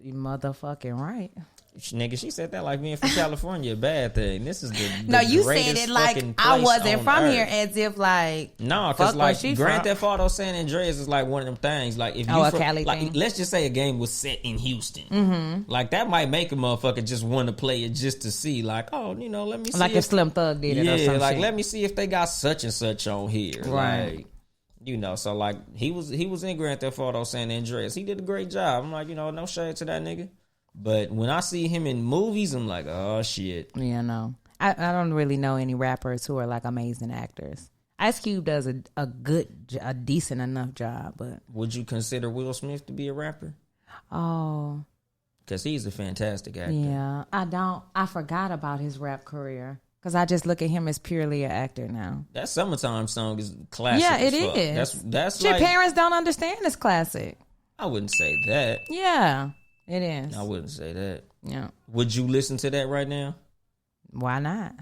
B: You motherfucking right.
A: Nigga, she said that like being from California a bad thing. This is the
B: No, you said
A: greatest
B: it like
A: fucking
B: I
A: place
B: wasn't
A: on
B: from
A: earth.
B: here, as if like
A: No,
B: fuck
A: because
B: where
A: like
B: she
A: Grand
B: from.
A: Theft Auto San Andreas is like one of them things. Like if you
B: Oh, a
A: from,
B: Cali
A: like
B: thing?
A: let's just say a game was set in Houston, like that might make a motherfucker just want to play it just to see, like, oh, you know, let me see
B: like
A: if
B: if Slim Thug did it or
A: yeah,
B: something.
A: like let me see if they got such and such on here,
B: Right.
A: Like, you know, so like he was in Grand Theft Auto San Andreas. He did a great job. I'm like, you know, no shade to that nigga. But when I see him in movies, I'm like, oh shit.
B: Yeah, no. I don't really know any rappers who are like amazing actors. Ice Cube does a decent enough job, but
A: Would you consider Will Smith to be a rapper?
B: oh
A: Because he's a fantastic actor.
B: yeah, I forgot about his rap career because I just look at him as purely an actor now.
A: That Summertime song is classic.
B: Yeah, it
A: as fuck.
B: is.
A: That's
B: Your
A: like,
B: parents don't understand this classic.
A: I wouldn't say that.
B: Yeah, it is.
A: I wouldn't say that.
B: Yeah,
A: Would you listen to that right now?
B: why not?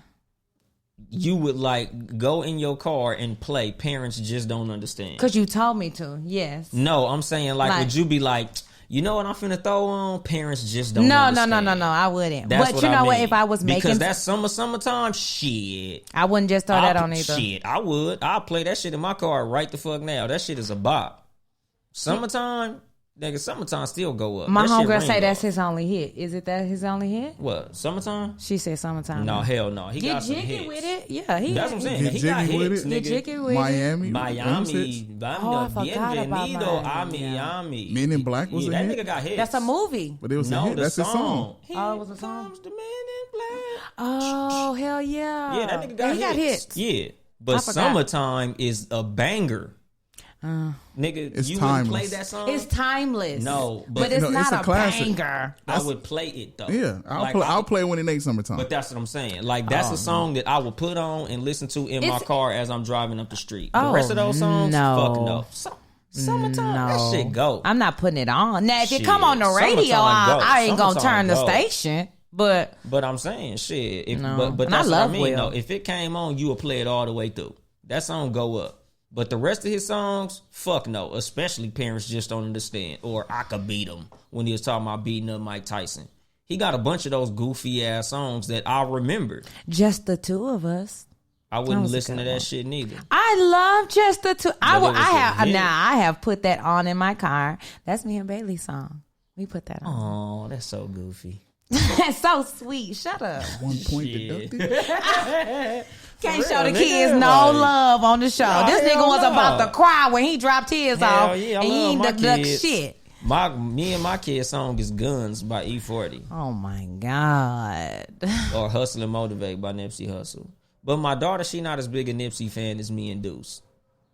A: You would like go in your car and play Parents Just Don't Understand.
B: Because you told me to. Yes.
A: No, I'm saying like would you be like, you know what I'm finna throw on? Parents Just Don't
B: No,
A: Understand.
B: no. I wouldn't.
A: That's
B: but
A: what
B: you know
A: I
B: what?
A: mean.
B: If I was making,
A: because that's summertime shit.
B: I wouldn't just throw that on either.
A: Shit, I would. I'll play that shit in my car right the fuck now. That shit is a bop. Summertime, nigga, summertime still go up.
B: My
A: That shit
B: homegirl
A: ring
B: say that's
A: up.
B: his only hit. Is it that his only hit?
A: What, summertime?
B: She said summertime.
A: No, hell no. He
B: Get
A: got some
B: jiggy
A: hits.
B: with it. Yeah, he.
A: That's what I'm saying.
C: Get
A: He got
C: jiggy with
A: hits,
C: it.
A: nigga.
B: Get jiggy with it.
C: Miami.
A: Miami.
B: Oh, I forgot about
A: Bienvenido,
B: Miami.
C: Men in Black was
A: yeah,
C: a
A: that
C: hit?
A: nigga got hits.
B: That's a movie.
C: But it was a
A: No,
C: hit.
A: the
C: That's his song.
B: Oh, it was a song?
A: Comes the Men in Black.
B: Oh hell yeah.
A: Yeah, that nigga got
B: he
A: hits.
B: got hits.
A: Yeah,
B: I
A: but
B: forgot.
A: Summertime is a banger. Nigga,
C: It's
A: you
C: timeless.
A: wouldn't play that song?
B: It's timeless.
A: No,
B: but it's
C: No,
B: not
C: it's a
B: a
C: classic.
B: banger.
A: I would play it though.
C: Yeah,
A: Like,
C: I'll play when it ain't summertime.
A: But that's what I'm saying. Like that's a song that I would put on and listen to in my
B: It's-
A: car as I'm driving up the street.
B: Oh,
A: the rest of those songs,
B: no.
A: fuck no. Summertime, that shit go.
B: I'm not putting it on. Now, if it
A: Shit,
B: come on the radio,
A: summertime go.
B: I ain't gonna
A: Summertime
B: turn the
A: go.
B: station. But
A: But I'm saying shit. If,
B: No.
A: But
B: And I
A: that's what I
B: love
A: mean.
B: Will.
A: though. If it came on, you would play it all the way through. That song go up. But the rest of his songs, fuck no. Especially Parents Just Don't Understand. Or I Could Beat 'Em when he was talking about beating up Mike Tyson. He got a bunch of those goofy ass songs that I remember.
B: just the two of us.
A: I wouldn't
B: was a
A: listen to
B: good
A: that
B: one.
A: shit neither.
B: I love just the two. I
A: But
B: will.
A: it was
B: I
A: a
B: have
A: hit.
B: now. I have put that on in my car. That's me and Bailey's song. We put that on.
A: Oh, that's so goofy.
B: That's so sweet. Shut up.
C: 1 point
A: Shit.
C: deducted.
B: Can't
A: For
B: show the
A: real,
B: kids
A: nigga,
B: no
A: like-
B: love on the show.
A: Nah,
B: This nigga
A: hell
B: was
A: no.
B: about to cry when he dropped his
A: Hell
B: off.
A: yeah, I
B: and he
A: love
B: ain't
A: my
B: duck
A: kids.
B: shit.
A: Me and my kid's song is Guns by E40
B: Oh my God.
A: or Hustle and Motivate by Nipsey Hussle. But my daughter, she not as big a Nipsey fan as me and Deuce.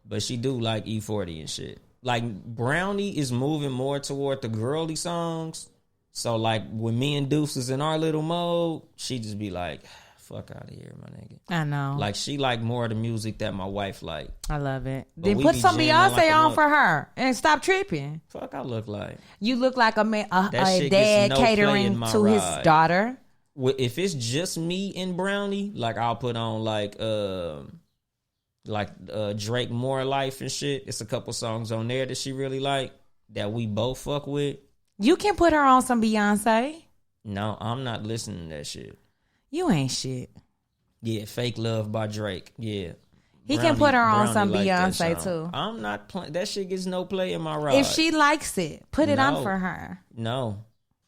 A: But she do like E40 and shit. Like Brownie is moving more toward the girly songs. So like when me and Deuce is in our little mode, she just be like, fuck out of here, my nigga.
B: I know.
A: Like she like more of the music that my wife like.
B: I love it.
A: But
B: Then
A: we
B: put
A: be
B: some
A: jamming
B: Beyonce
A: like a
B: on
A: mother-
B: for her and stop tripping.
A: Fuck I look like.
B: You look like a man,
A: That
B: a
A: shit
B: dad
A: gets no play
B: catering
A: in my
B: to his
A: ride.
B: daughter.
A: If it's just me and Brownie, like I'll put on like Drake More Life and shit. It's a couple songs on there that she really like that we both fuck with.
B: You can put her on some Beyonce.
A: No, I'm not listening to that shit.
B: You ain't shit.
A: Yeah, Fake Love by Drake. Yeah.
B: He can put her on some
A: like that
B: Beyonce
A: song.
B: too.
A: I'm not playing. That shit gets no play in my ride.
B: If she likes it, put it on
A: No.
B: for her.
A: No.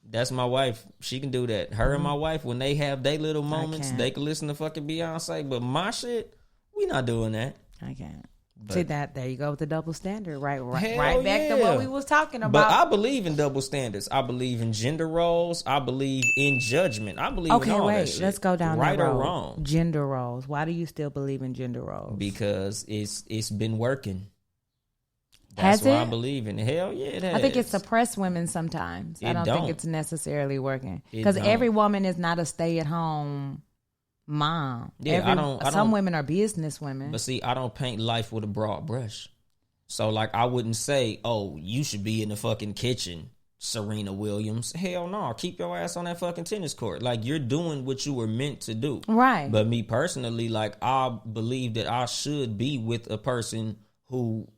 A: That's my wife. She can do that. Her and my wife, when they have their little moments,
B: can't.
A: they can listen to fucking Beyonce. But my shit, we not doing that.
B: I can't.
A: But-
B: See that? There you go with the double standard. Right
A: Hell
B: back to
A: yeah.
B: what we was talking
A: But
B: about.
A: I believe in double standards. I believe in gender roles. I believe in judgment. I believe in
B: Okay,
A: all that
B: wait.
A: shit.
B: Let's go down
A: right
B: that road.
A: or wrong.
B: Gender roles. Why do you still believe in gender roles?
A: Because it's been working.
B: Has
A: That's why I
B: it?
A: believe in it. Hell yeah, it has.
B: I think it suppressed women sometimes. I
A: It
B: don't
A: don't.
B: think it's necessarily working
A: It
B: because
A: don't.
B: every woman is not a stay-at-home mom.
A: Yeah, I don't-
B: Some women are business women.
A: But see, I don't paint life with a broad brush. So like I wouldn't say, oh, you should be in the fucking kitchen, Serena Williams. Hell no. Keep your ass on that fucking tennis court. Like you're doing what you were meant to do.
B: Right.
A: But me personally, like I believe that I should be with a person who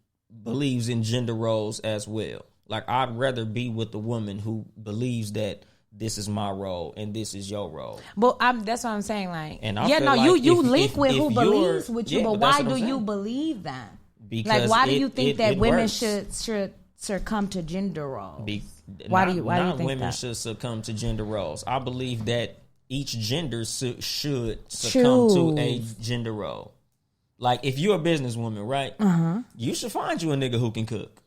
A: believes in gender roles as well. Like I'd rather be with a woman who believes that this is my role and this is your role.
B: But that's what I'm saying. Like,
A: And I
B: yeah,
A: feel
B: no,
A: like
B: you
A: if-
B: link
A: if-
B: with
A: if
B: who
A: you're-
B: believes with you,
A: yeah,
B: but
A: but that's
B: why
A: what
B: do
A: I'm
B: you
A: saying.
B: believe that?
A: Because
B: Like, why do
A: it-
B: you think
A: it-
B: that
A: it
B: women
A: works.
B: should succumb to gender roles?
A: Why
B: do you
A: not
B: think
A: women
B: that?
A: should succumb to gender roles? I believe that each gender should succumb to a gender role. Like if you're a businesswoman, right? You should find you a nigga who can cook.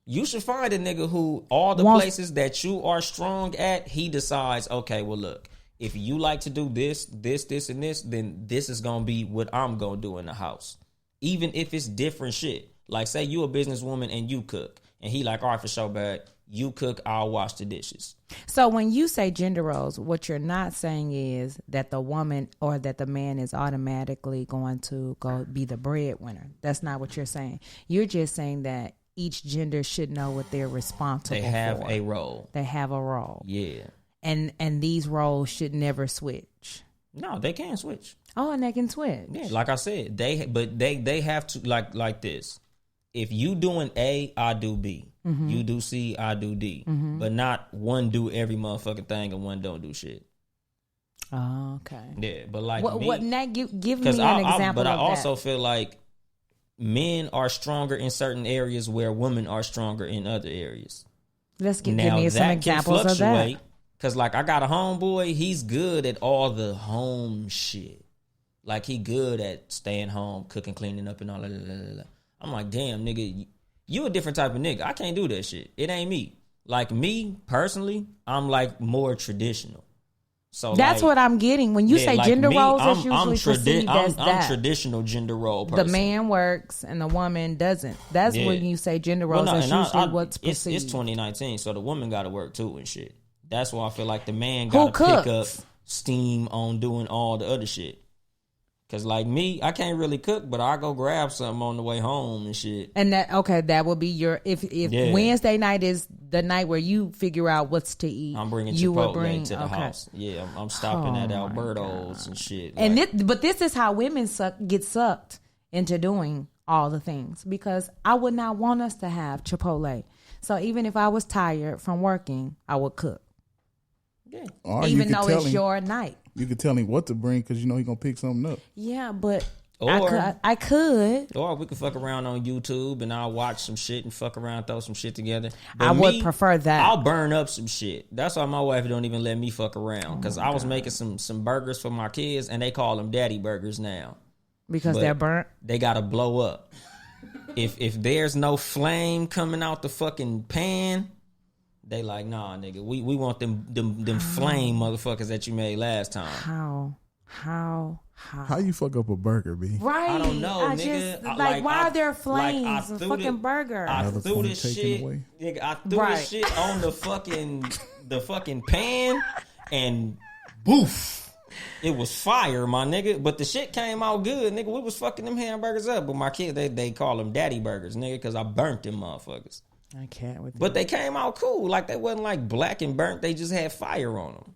A: You should find a nigga who all the places that you are strong at, he decides, okay, well look, if you like to do this, and this, then this is gonna be what I'm gonna do in the house. Even if it's different shit. Like say you a businesswoman and you cook. And he like, all right, for sure, bag. You cook, I'll wash the dishes.
B: So when you say gender roles, what you're not saying is that the woman or that the man is automatically going to go be the breadwinner. That's not what you're saying. You're just saying that each gender should know what they're responsible
A: They have
B: for.
A: a role.
B: They have a role.
A: Yeah.
B: And these roles should never switch.
A: No, they can switch.
B: Oh, and they can switch.
A: Yeah, like I said, they have to like this. If you doing A, I do B. You do C, I do D. But not one do every motherfucking thing and one don't do shit.
B: Oh, okay.
A: Yeah, but like
B: What
A: me,
B: now? Give me an example.
A: But I
B: of
A: also
B: that.
A: feel like men are stronger in certain areas where women are stronger in other areas.
B: Let's give
A: Now,
B: me some
A: that
B: examples
A: can
B: of that.
A: fluctuate. Cause like I got a homeboy, he's good at all the home shit. Like he good at staying home, cooking, cleaning up, and all that. I'm like, damn, nigga, you a different type of nigga. I can't do that shit. It ain't me. Like me personally, I'm like more traditional. So
B: That's
A: like,
B: what I'm getting. When you
A: yeah,
B: say
A: like
B: gender
A: me,
B: roles,
A: I'm-
B: it's usually perceived as
A: I'm
B: that.
A: traditional gender role person.
B: The man works and the woman doesn't. That's
A: Yeah.
B: when you say gender
A: Well,
B: roles.
A: no,
B: That's
A: and I-
B: usually
A: I-
B: what's
A: it's
B: perceived.
A: 2019, so the woman got to work too and shit. That's why I feel like the man
B: Who
A: got to pick up
B: cooks?
A: steam on doing all the other shit. Cause like me, I can't really cook, but I go grab something on the way home and shit.
B: And that would be your if
A: Yeah.
B: Wednesday night is the night where you figure out what's to eat.
A: I'm bringing
B: you would
A: Chipotle to the house. Yeah, I'm stopping at
B: Oh, my
A: Alberto's and shit.
B: And
A: like,
B: this is how women get sucked into doing all the things, because I would not want us to have Chipotle. So even if I was tired from working, I would cook,
A: yeah.
C: Or you
B: even
C: could
B: though
C: tell
B: it's
C: him,
B: your night.
C: you could tell him what to bring because you know he gonna pick something up.
B: Yeah, but I could.
A: Or we could fuck around on YouTube and I'll watch some shit and fuck around, throw some shit together. But
B: I would prefer that.
A: I'll burn up some shit. That's why my wife don't even let me fuck around. Because I was making some burgers for my kids and they call them daddy burgers now.
B: Because they're burnt? They
A: gotta blow up. If there's no flame coming out the fucking pan, they like, nah, nigga, we want them flame motherfuckers that you made last time.
B: How
C: you fuck up a burger, B?
B: Right.
A: I don't know, nigga.
B: Why are there flames? A fucking burger.
A: I threw this shit. Nigga, I threw this shit on the fucking pan and boof. It was fire, my nigga. But the shit came out good, nigga. We was fucking them hamburgers up. But my kids, they call them daddy burgers, nigga, because I burnt them motherfuckers.
B: I can't with
A: But they came out cool. Like, they wasn't like black and burnt. They just had fire on them.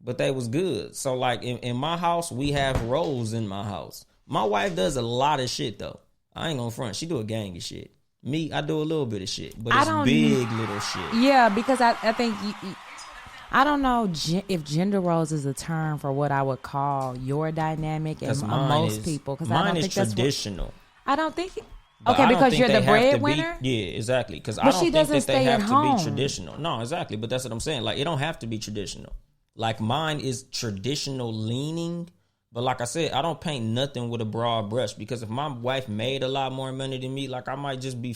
A: But they was good. So, like, in my house, we have rolls in my house. My wife does a lot of shit, though. I ain't gonna front. She do a gang of shit. Me, I do a little bit of shit. But it's big little shit.
B: Yeah, because I think... I don't know if gender roles is a term for what I would call your dynamic and most people. Because
A: mine is traditional.
B: I don't think... Okay, because you're the breadwinner?
A: Yeah, exactly. Because I don't think that they have to be traditional. No, exactly. But that's what I'm saying. Like, it don't have to be traditional. Like, mine is traditional leaning. But like I said, I don't paint nothing with a broad brush. Because if my wife made a lot more money than me, like, I might just be...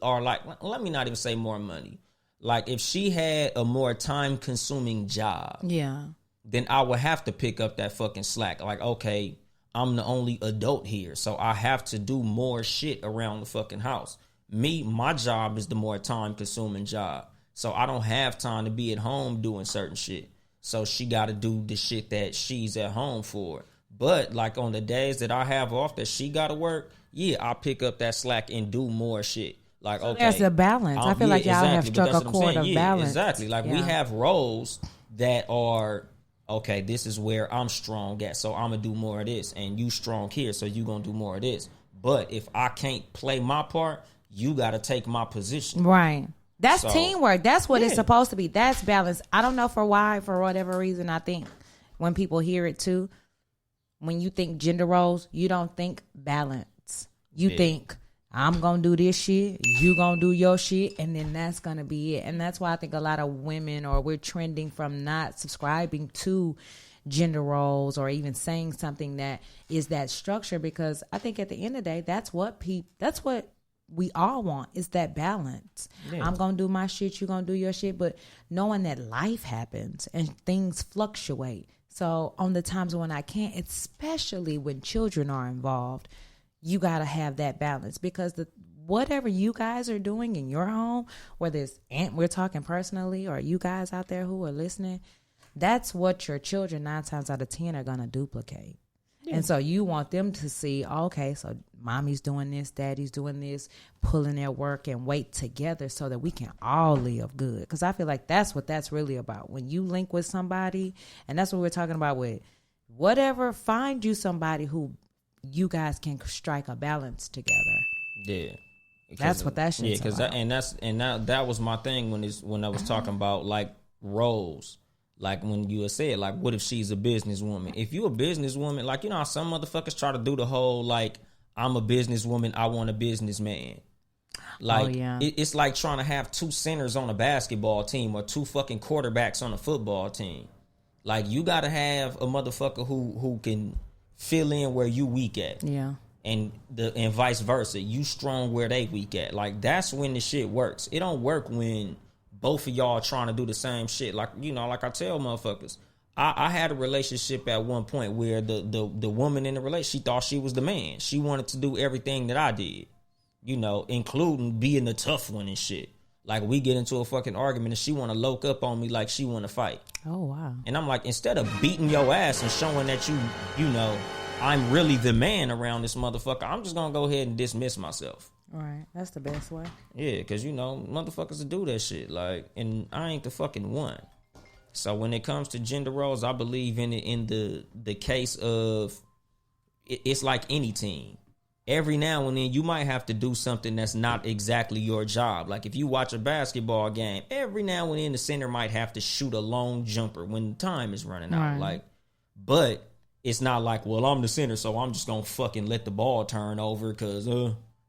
A: Or, like, let me not even say more money. Like, if she had a more time-consuming job...
B: Yeah.
A: Then I would have to pick up that fucking slack. Like, okay... I'm the only adult here, so I have to do more shit around the fucking house. Me, my job is the more time-consuming job. So I don't have time to be at home doing certain shit. So she got to do the shit that she's at home for. But, like, on the days that I have off that she got to work, yeah, I'll pick up that slack and do more shit. Like, okay.
B: There's a balance. I feel like y'all have struck a chord of balance.
A: Exactly. Like, we have roles that are... Okay, this is where I'm strong at, so I'm going to do more of this. And you strong here, so you going to do more of this. But if I can't play my part, you got to take my position.
B: Right. That's teamwork. That's what it's supposed to be. That's balance. I don't know for whatever reason, I think when people hear it too, when you think gender roles, you don't think balance. You think... I'm going to do this shit, you going to do your shit, and then that's going to be it. And that's why I think a lot of women, or we're trending from not subscribing to gender roles or even saying something that is that structure, because I think at the end of the day, that's what we all want, is that balance. Yeah. I'm going to do my shit, you're going to do your shit, but knowing that life happens and things fluctuate. So on the times when I can't, especially when children are involved, you got to have that balance, because whatever you guys are doing in your home, whether it's we're talking personally or you guys out there who are listening, that's what your children 9 times out of 10 are going to duplicate. Yeah. And so you want them to see, okay, so mommy's doing this, daddy's doing this, pulling their work and weight together so that we can all live good. Because I feel like that's what that's really about. When you link with somebody, and that's what we're talking about with whatever, find you somebody who you guys can strike a balance together.
A: Yeah,
B: that's what that shit's about.
A: That was my thing when I was talking about like roles. Like when you said, like, what if she's a businesswoman? If you a businesswoman, like, you know how some motherfuckers try to do the whole like, I'm a businesswoman, I want a businessman. Like, it's like trying to have 2 centers on a basketball team or 2 fucking quarterbacks on a football team. Like, you got to have a motherfucker who can fill in where you weak at. Yeah. And vice versa. You strong where they weak at. Like, that's when the shit works. It don't work when both of y'all trying to do the same shit. Like, you know, like I tell motherfuckers, I had a relationship at one point where the woman in the relationship, she thought she was the man. She wanted to do everything that I did, you know, including being the tough one and shit. Like, we get into a fucking argument and she want to loke up on me like she want to fight.
B: Oh, wow.
A: And I'm like, instead of beating your ass and showing that you know, I'm really the man around this motherfucker, I'm just going to go ahead and dismiss myself.
B: All right. That's the best way.
A: Yeah, because, you know, motherfuckers will do that shit. Like, and I ain't the fucking one. So when it comes to gender roles, I believe in it in the case of, it's like any team. Every now and then you might have to do something that's not exactly your job. Like if you watch a basketball game, every now and then the center might have to shoot a long jumper when time is running out. Right. Like, but it's not like, well, I'm the center, so I'm just gonna fucking let the ball turn over because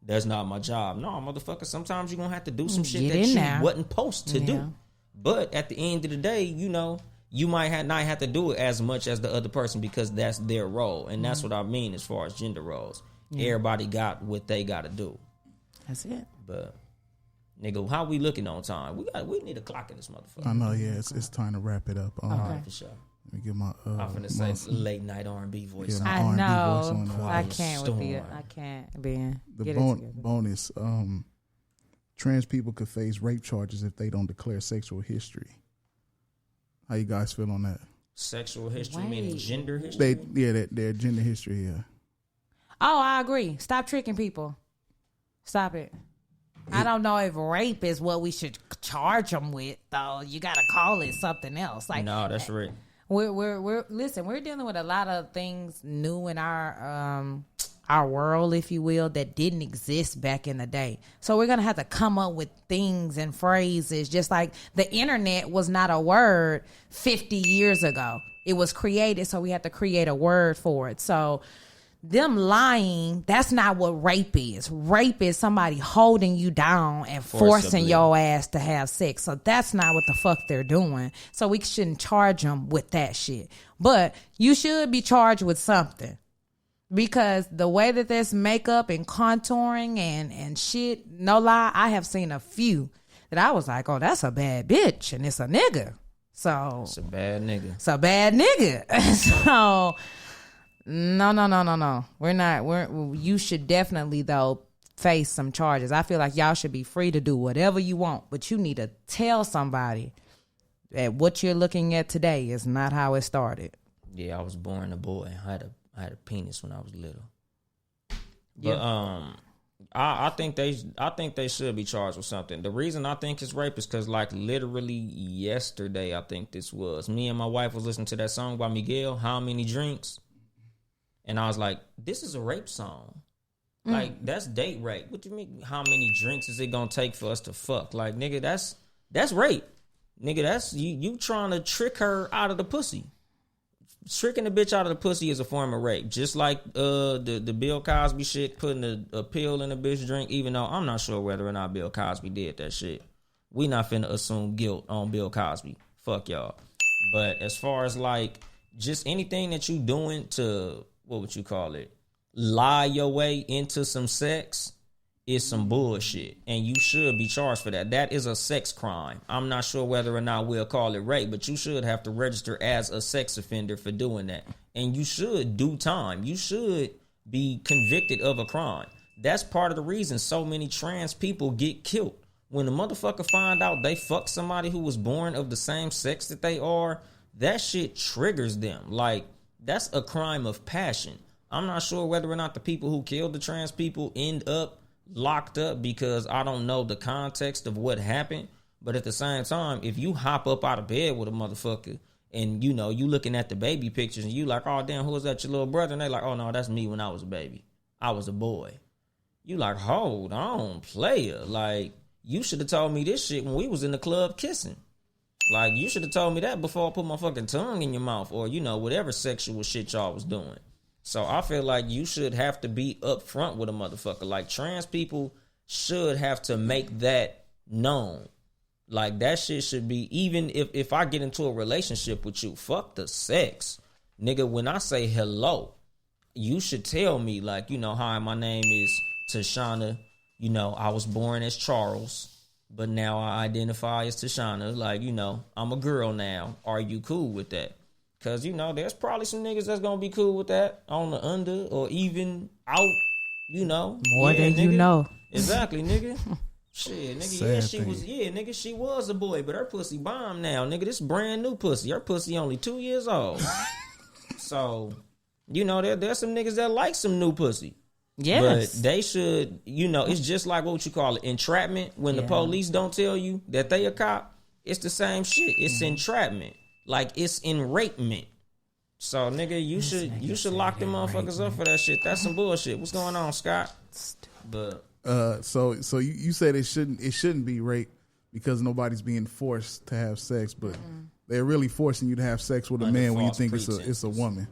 A: that's not my job. No, motherfucker, sometimes you're gonna have to do some shit that you wasn't supposed to do. But at the end of the day, you know, you might not have to do it as much as the other person because that's their role. And that's what I mean as far as gender roles. Everybody got what they gotta do.
B: That's it.
A: But nigga, how we looking on time? We need a clock in this motherfucker.
C: I know, yeah, it's time to wrap it up.
A: All right, for sure.
C: Let me get my
A: I'm finna say late night R&B voice.
B: I
C: R&B
B: know.
C: voice on,
B: I can't with you. I can't, Ben.
C: The bonus, trans people could face rape charges if they don't declare sexual history. How you guys feel on that?
A: Sexual history, meaning gender history?
C: Their gender history, yeah.
B: Oh, I agree. Stop tricking people. Stop it. I don't know if rape is what we should charge them with, though. You got to call it something else. Like,
A: no, that's right.
B: We're dealing with a lot of things new in our world, if you will, that didn't exist back in the day. So we're gonna have to come up with things and phrases, just like the internet was not a word 50 years ago. It was created, so we have to create a word for it. So them lying, that's not what rape is. Rape is somebody holding you down and forcing your ass to have sex. So that's not what the fuck they're doing. So we shouldn't charge them with that shit. But you should be charged with something. Because the way that there's makeup and contouring and shit, no lie, I have seen a few that I was like, oh, that's a bad bitch and it's a nigga. So
A: it's a bad nigga.
B: It's a bad nigga. So no. We're not. You should definitely though face some charges. I feel like y'all should be free to do whatever you want, but you need to tell somebody that what you're looking at today is not how it started.
A: Yeah, I was born a boy. I had a penis when I was little. But
B: Yeah.
A: I think they should be charged with something. The reason I think it's rape is because like literally yesterday, I think this was, me and my wife was listening to that song by Miguel, How Many Drinks? And I was like, this is a rape song. Like, that's date rape. What do you mean, how many drinks is it gonna take for us to fuck? Like, nigga, that's rape. Nigga, that's you trying to trick her out of the pussy. Tricking the bitch out of the pussy is a form of rape. Just like the Bill Cosby shit, putting a pill in a bitch drink, even though I'm not sure whether or not Bill Cosby did that shit. We not finna assume guilt on Bill Cosby. Fuck y'all. But as far as like just anything that you doing to, what would you call it, lie your way into some sex is some bullshit. And you should be charged for that. That is a sex crime. I'm not sure whether or not we'll call it rape, but you should have to register as a sex offender for doing that. And you should do time. You should be convicted of a crime. That's part of the reason so many trans people get killed. When the motherfucker find out they fucked somebody who was born of the same sex that they are, that shit triggers them. Like, that's a crime of passion. I'm not sure whether or not the people who killed the trans people end up locked up because I don't know the context of what happened. But at the same time, if you hop up out of bed with a motherfucker and, you know, you looking at the baby pictures and you like, oh, damn, who is that, your little brother? And they like, oh, no, that's me when I was a baby. I was a boy. You like, hold on, player. Like, you should have told me this shit when we was in the club kissing. Like, you should have told me that before I put my fucking tongue in your mouth or, you know, whatever sexual shit y'all was doing. So I feel like you should have to be upfront with a motherfucker. Like, trans people should have to make that known. Like, that shit should be, even if I get into a relationship with you, fuck the sex. Nigga, when I say hello, you should tell me, like, you know, hi, my name is Tashana. You know, I was born as Charles, but now I identify as Tashana. Like, you know, I'm a girl now. Are you cool with that? Because, you know, there's probably some niggas that's going to be cool with that on the under or even out, you know.
B: More than nigga. You know.
A: Exactly, nigga. Shit, nigga, she was a boy, but her pussy bomb now. Nigga, this brand new pussy. Her pussy only 2 years old. So, you know, there's some niggas that like some new pussy.
B: Yes.
A: But they should, you know, it's just like what you call it, entrapment. When the police don't tell you that they a cop, it's the same shit. It's entrapment. Like, it's enrapement. So, nigga, you should lock them motherfuckers up for that shit. That's some bullshit. What's going on, Scott? But
C: so you said it shouldn't be rape because nobody's being forced to have sex, but they're really forcing you to have sex with a man when you think it's a woman.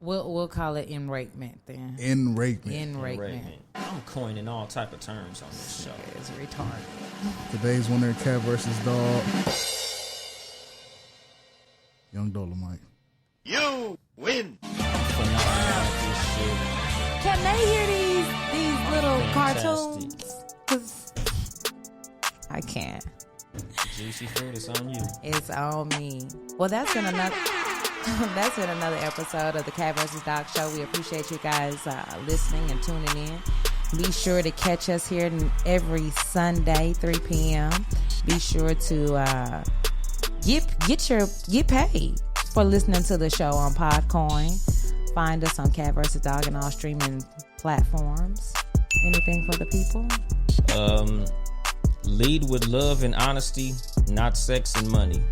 B: We'll call it enragement then.
C: Enragement.
A: I'm coining all type of terms on this show.
B: It's retarded.
C: Today's winner, cat versus dog. Young Dolemite.
D: You win.
B: Can they hear these little
A: Fantastic.
B: cartoons? 'Cause I can't.
A: Juicy fruit is on you.
B: It's on me. Well, that's been another episode of the Cat vs. Dog Show. We appreciate you guys listening and tuning in. Be sure to catch us here every Sunday, 3 p.m. Be sure to get paid for listening to the show on Podcoin. Find us on Cat vs. Dog and all streaming platforms. Anything for the people?
A: Lead with love and honesty, not sex and money.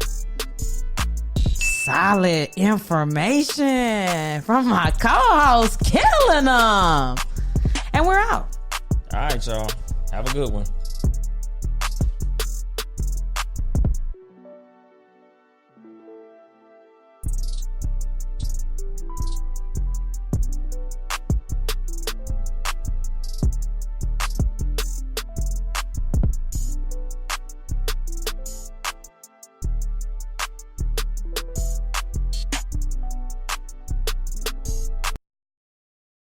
B: Solid information from my co-host, killing them. And we're out.
A: All right, y'all. Have a good one.